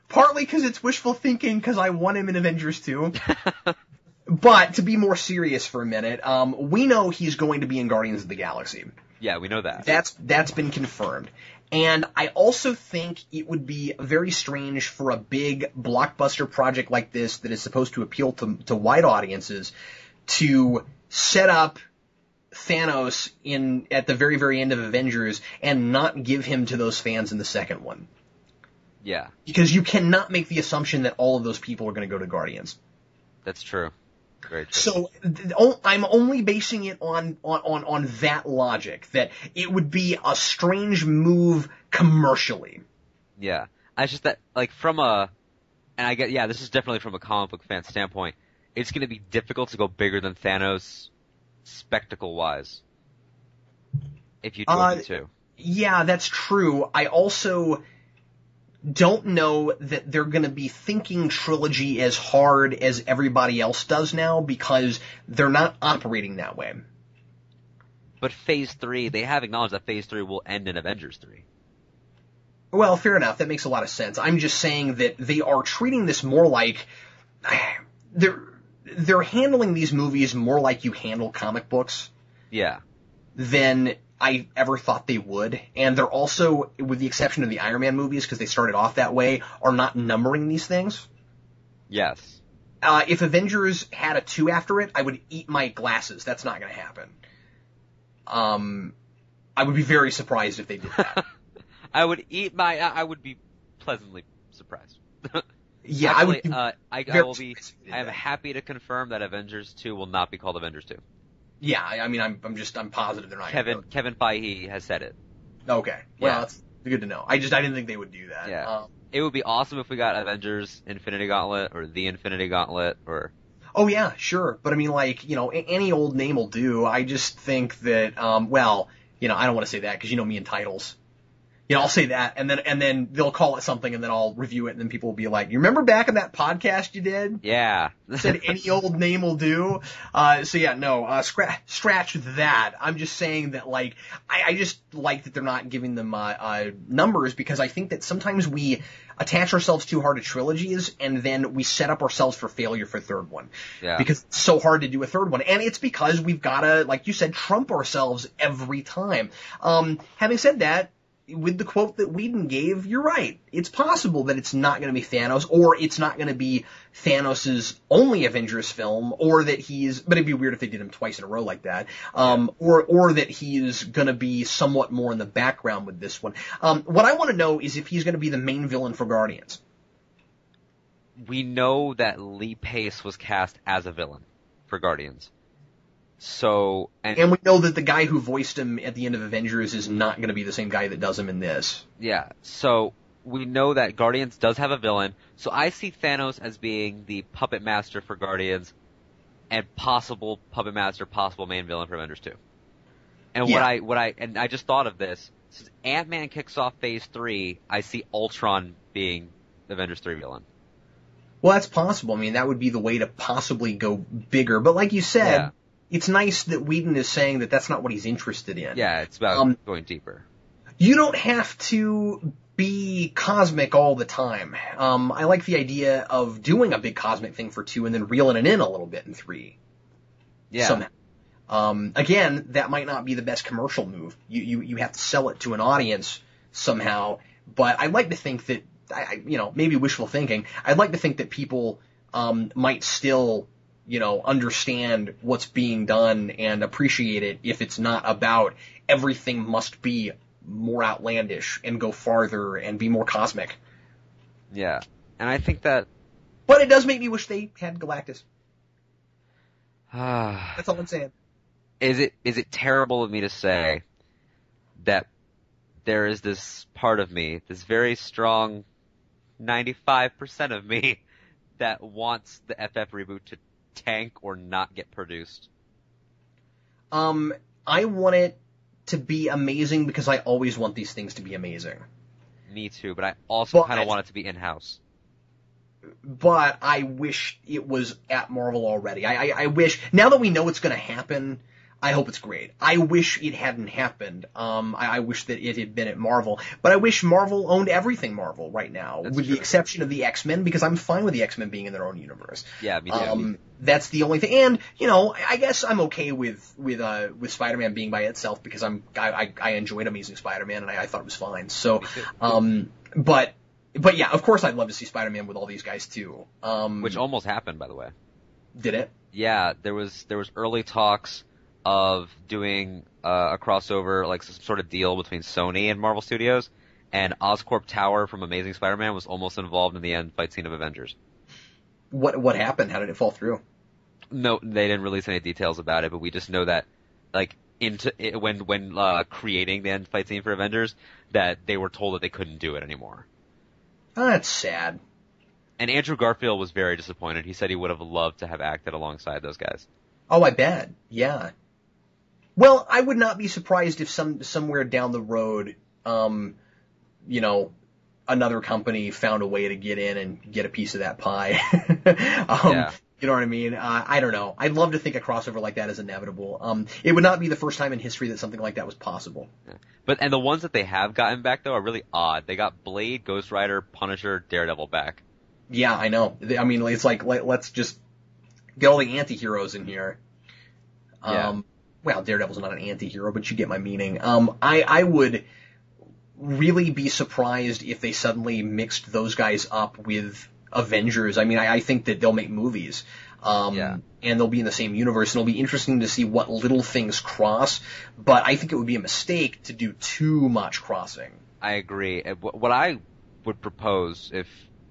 Partly because it's wishful thinking, because I want him in Avengers 2. But to be more serious for a minute, we know he's going to be in Guardians of the Galaxy. Yeah, we know that. That's been confirmed. And I also think it would be very strange for a big blockbuster project like this that is supposed to appeal to wide audiences to set up Thanos at the very, very end of Avengers and not give him to those fans in the second one. Yeah. Because you cannot make the assumption that all of those people are going to go to Guardians. That's true. Very true. So I'm only basing it on that logic, that it would be a strange move commercially. Yeah. It's just that, this is definitely from a comic book fan standpoint, it's going to be difficult to go bigger than Thanos spectacle-wise, if you do it too. Yeah, that's true. I also don't know that they're going to be thinking trilogy as hard as everybody else does now, because they're not operating that way. But Phase 3, they have acknowledged that Phase 3 will end in Avengers 3. Well, fair enough. That makes a lot of sense. I'm just saying that they are treating this more like they're handling these movies more like you handle comic books. Yeah. Than I ever thought they would. And they're also, with the exception of the Iron Man movies, because they started off that way, are not numbering these things. Yes. If Avengers had a 2 after it, I would eat my glasses. That's not going to happen. I would be very surprised if they did that. I would be pleasantly surprised. Yeah, actually, I am happy to confirm that Avengers 2 will not be called Avengers 2. Yeah, I mean, I'm positive they're not. Kevin Feige has said it. Okay. Well, yeah. That's good to know. I didn't think they would do that. Yeah. It would be awesome if we got Avengers Infinity Gauntlet or The Infinity Gauntlet or... Oh yeah, sure. But I mean, like, any old name will do. I just think that, I don't want to say that because me and titles. I'll say that, and then they'll call it something, and then I'll review it, and then people will be like, "You remember back in that podcast you did? Yeah, said any old name will do." Scratch that. I'm just saying that, like, I just like that they're not giving them numbers, because I think that sometimes we attach ourselves too hard to trilogies, and then we set up ourselves for failure for a third one. Yeah. Because it's so hard to do a third one, and it's because we've gotta, like you said, trump ourselves every time. Having said that, with the quote that Whedon gave, you're right. It's possible that it's not going to be Thanos, or it's not going to be Thanos' only Avengers film, or that but it'd be weird if they did him twice in a row like that, or that he's going to be somewhat more in the background with this one. What I want to know is if he's going to be the main villain for Guardians. We know that Lee Pace was cast as a villain for Guardians. So, and we know that the guy who voiced him at the end of Avengers is not going to be the same guy that does him in this. Yeah, so we know that Guardians does have a villain, so I see Thanos as being the puppet master for Guardians, and possible puppet master, possible main villain for Avengers 2. And and I just thought of this, since Ant-Man kicks off Phase 3, I see Ultron being the Avengers 3 villain. Well, that's possible. I mean, that would be the way to possibly go bigger, but like you said... Yeah. It's nice that Whedon is saying that that's not what he's interested in. Yeah, it's about going deeper. You don't have to be cosmic all the time. I like the idea of doing a big cosmic thing for 2 and then reeling it in a little bit in 3. Yeah. Somehow. Again, that might not be the best commercial move. You have to sell it to an audience somehow. But I'd like to think that, maybe wishful thinking, I'd like to think that people might still... understand what's being done and appreciate it if it's not about everything must be more outlandish and go farther and be more cosmic. Yeah. And I think that... But it does make me wish they had Galactus. That's all I'm saying. Is it terrible of me to say that there is this part of me, this very strong 95% of me, that wants the FF reboot to tank or not get produced? I want it to be amazing because I always want these things to be amazing. Me too, but I also kind of want it to be in-house. But I wish it was at Marvel already. I wish, now that we know it's going to happen, I hope it's great. I wish it hadn't happened. I wish that it had been at Marvel. But I wish Marvel owned everything Marvel right now, with the exception of the X-Men, because I'm fine with the X-Men being in their own universe. Yeah, me too. That's the only thing. And, I guess I'm okay with Spider-Man being by itself, because I enjoyed Amazing Spider-Man, and I thought it was fine. So, but yeah, of course I'd love to see Spider-Man with all these guys too. Which almost happened, by the way. Did it? Yeah, there was early talks of doing a crossover, like some sort of deal between Sony and Marvel Studios, and Oscorp Tower from Amazing Spider-Man was almost involved in the end fight scene of Avengers. What happened? How did it fall through? No, they didn't release any details about it, but we just know that, like, when creating the end fight scene for Avengers, that they were told that they couldn't do it anymore. Oh, that's sad. And Andrew Garfield was very disappointed. He said he would have loved to have acted alongside those guys. Oh, I bet. Yeah. Well, I would not be surprised if somewhere down the road, another company found a way to get in and get a piece of that pie. You know what I mean? I don't know. I'd love to think a crossover like that is inevitable. It would not be the first time in history that something like that was possible. Yeah. And the ones that they have gotten back though are really odd. They got Blade, Ghost Rider, Punisher, Daredevil back. Yeah, I know. I mean, it's like, let's just get all the anti-heroes in here. Well, Daredevil's not an anti-hero, but you get my meaning. I would really be surprised if they suddenly mixed those guys up with Avengers. I mean, I think that they'll make movies. And they'll be in the same universe, and it'll be interesting to see what little things cross, but I think it would be a mistake to do too much crossing. I agree. What I would propose if,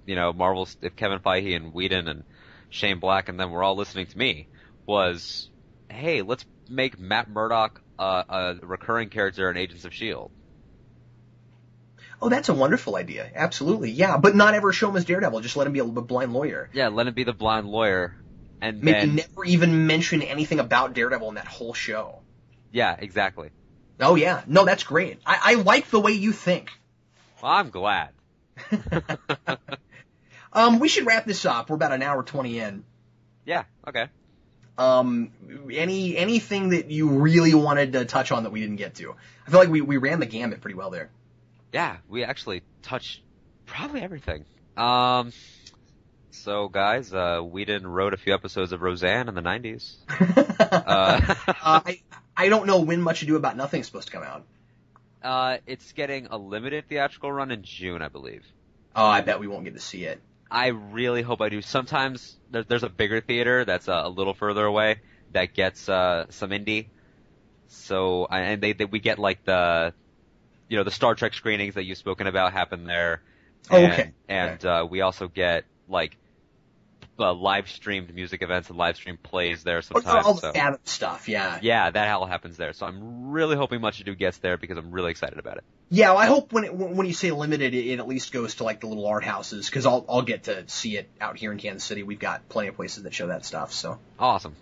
if Kevin Feige and Whedon and Shane Black and them were all listening to me was, hey, let's make Matt Murdock a recurring character in Agents of S.H.I.E.L.D. Oh, that's a wonderful idea. Absolutely, yeah. But not ever show him as Daredevil. Just let him be a blind lawyer. Yeah, let him be the blind lawyer. And maybe never even mention anything about Daredevil in that whole show. Yeah, exactly. Oh, yeah. No, that's great. I like the way you think. Well, I'm glad. We should wrap this up. We're about an hour 20 in. Yeah, okay. Anything that you really wanted to touch on that we didn't get to? I feel like we ran the gamut pretty well there. Yeah, we actually touched probably everything. So guys, Whedon wrote a few episodes of Roseanne in the 90s. I don't know when Much Ado About Nothing is supposed to come out. It's getting a limited theatrical run in June, I believe. Oh, I bet we won't get to see it. I really hope I do. Sometimes there's a bigger theater that's a little further away that gets some indie. So we get like the Star Trek screenings that you've spoken about happen there. Okay. And we also get like live streamed music events and live streamed plays there sometimes. All the fan stuff, yeah. Yeah, that all happens there. So I'm really hoping Much Ado gets there because I'm really excited about it. Yeah, well, I hope when you say limited, it at least goes to like the little art houses, because I'll get to see it out here in Kansas City. We've got plenty of places that show that stuff. So awesome.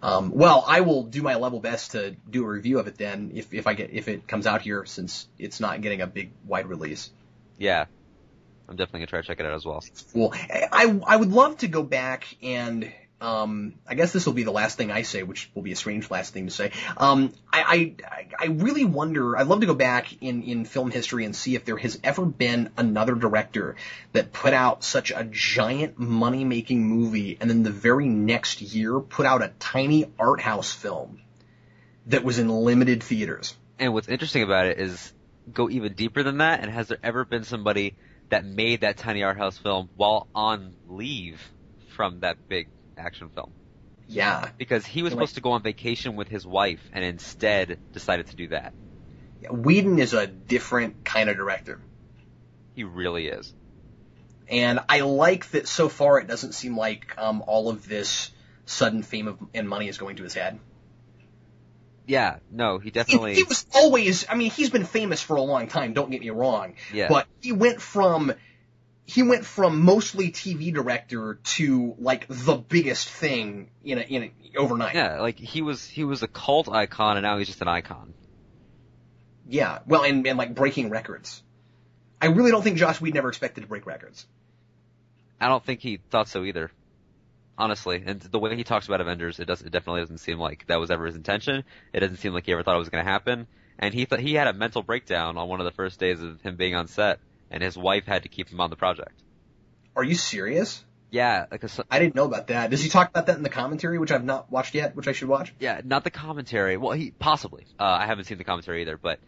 Well, I will do my level best to do a review of it then if it comes out here, since it's not getting a big wide release. Yeah, I'm definitely gonna try to check it out as well. Cool. I would love to go back and I guess this will be the last thing I say, which will be a strange last thing to say. I really wonder. I'd love to go back in film history and see if there has ever been another director that put out such a giant money-making movie and then the very next year put out a tiny art house film that was in limited theaters. And what's interesting about it is go even deeper than that. And has there ever been somebody that made that tiny art house film while on leave from that big action film? Yeah. Because he was supposed to go on vacation with his wife and instead decided to do that. Yeah, Whedon is a different kind of director. He really is. And I like that so far it doesn't seem like all of this sudden fame and money is going to his head. Yeah, no, he definitely... He was always... I mean, he's been famous for a long time, don't get me wrong. Yeah. But he went from mostly TV director to like the biggest thing in overnight. Yeah, like he was a cult icon and now he's just an icon. Yeah, well, and like breaking records. I really don't think Joss Whedon ever expected to break records. I don't think he thought so either. Honestly, and the way he talks about Avengers, it definitely doesn't seem like that was ever his intention. It doesn't seem like he ever thought it was going to happen. And he had a mental breakdown on one of the first days of him being on set, and his wife had to keep him on the project. Are you serious? Yeah, I didn't know about that. Does he talk about that in the commentary, which I've not watched yet, which I should watch? Yeah, not the commentary. Well, he possibly. I haven't seen the commentary either, but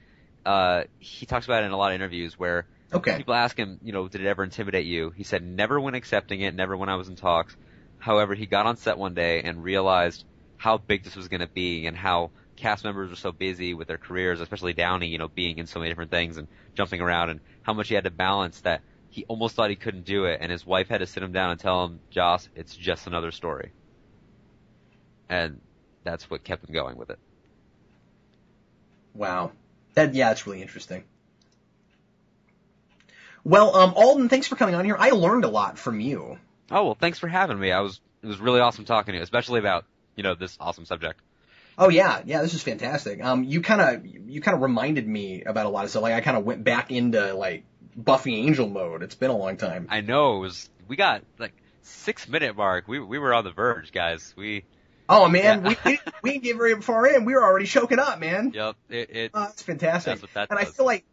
he talks about it in a lot of interviews where people ask him, did it ever intimidate you? He said, never when accepting it, never when I was in talks. However, he got on set one day and realized how big this was going to be and how cast members were so busy with their careers, especially Downey, being in so many different things and jumping around, and how much he had to balance that he almost thought he couldn't do it, and his wife had to sit him down and tell him, Joss, it's just another story. And that's what kept him going with it. Wow. That's really interesting. Well, Alden, thanks for coming on here. I learned a lot from you. Oh, well, thanks for having me. It was really awesome talking to you, especially about, this awesome subject. Oh yeah, this is fantastic. You kind of reminded me about a lot of stuff. Like I kind of went back into like Buffy Angel mode. It's been a long time. I know. We got like 6-minute mark. We were on the verge, guys. Oh man, Yeah. we didn't get very far in. We were already choking up, man. Yep. It's fantastic. That's what that and does. I feel like,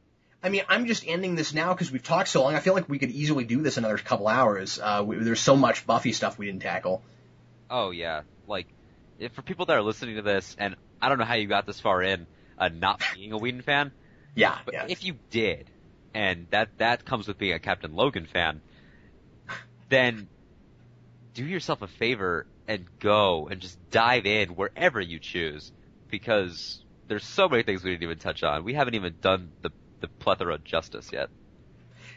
I mean, I'm just ending this now because we've talked so long. I feel like we could easily do this another couple hours. There's so much Buffy stuff we didn't tackle. Oh yeah, like for people that are listening to this, and I don't know how you got this far in, not being a Whedon fan. Yeah. But yeah. if you did, and that comes with being a Captain Logan fan, then do yourself a favor and go and just dive in wherever you choose, because there's so many things we didn't even touch on. We haven't even done the plethora justice yet.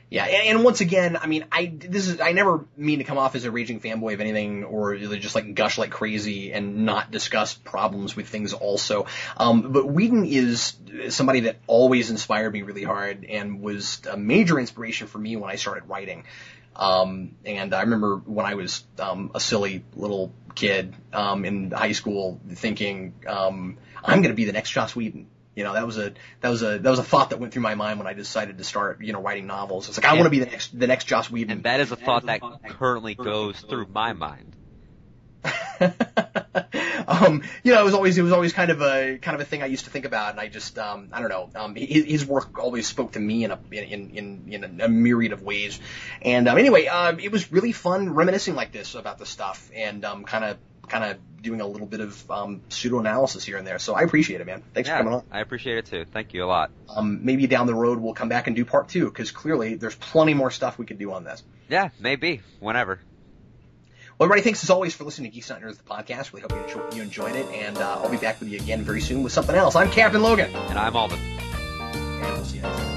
Yeah, and once again, I mean, I never mean to come off as a raging fanboy of anything or just like gush like crazy and not discuss problems with things also. But Whedon is somebody that always inspired me really hard and was a major inspiration for me when I started writing. And I remember when I was a silly little kid in high school thinking I'm going to be the next Joss Whedon. You know, that was a thought that went through my mind when I decided to start, waiting novels. It's like I want to be the next Joss Whedon. And that is a thought that currently goes through my mind. It was always kind of a thing I used to think about, and I just I don't know. His work always spoke to me in a myriad of ways. And anyway, it was really fun reminiscing like this about the stuff and kind of doing a little bit of pseudo analysis here and there. So I appreciate it, man. Thanks for coming on. I appreciate it too. Thank you a lot. Maybe down the road we'll come back and do part 2 because clearly there's plenty more stuff we could do on this. Yeah, maybe whenever. Well, everybody, thanks as always for listening to Geeks Not Nerds, the podcast. Really hope you enjoyed it, and I'll be back with you again very soon with something else. I'm Captain Logan. And I'm Alden. And we'll see you next time.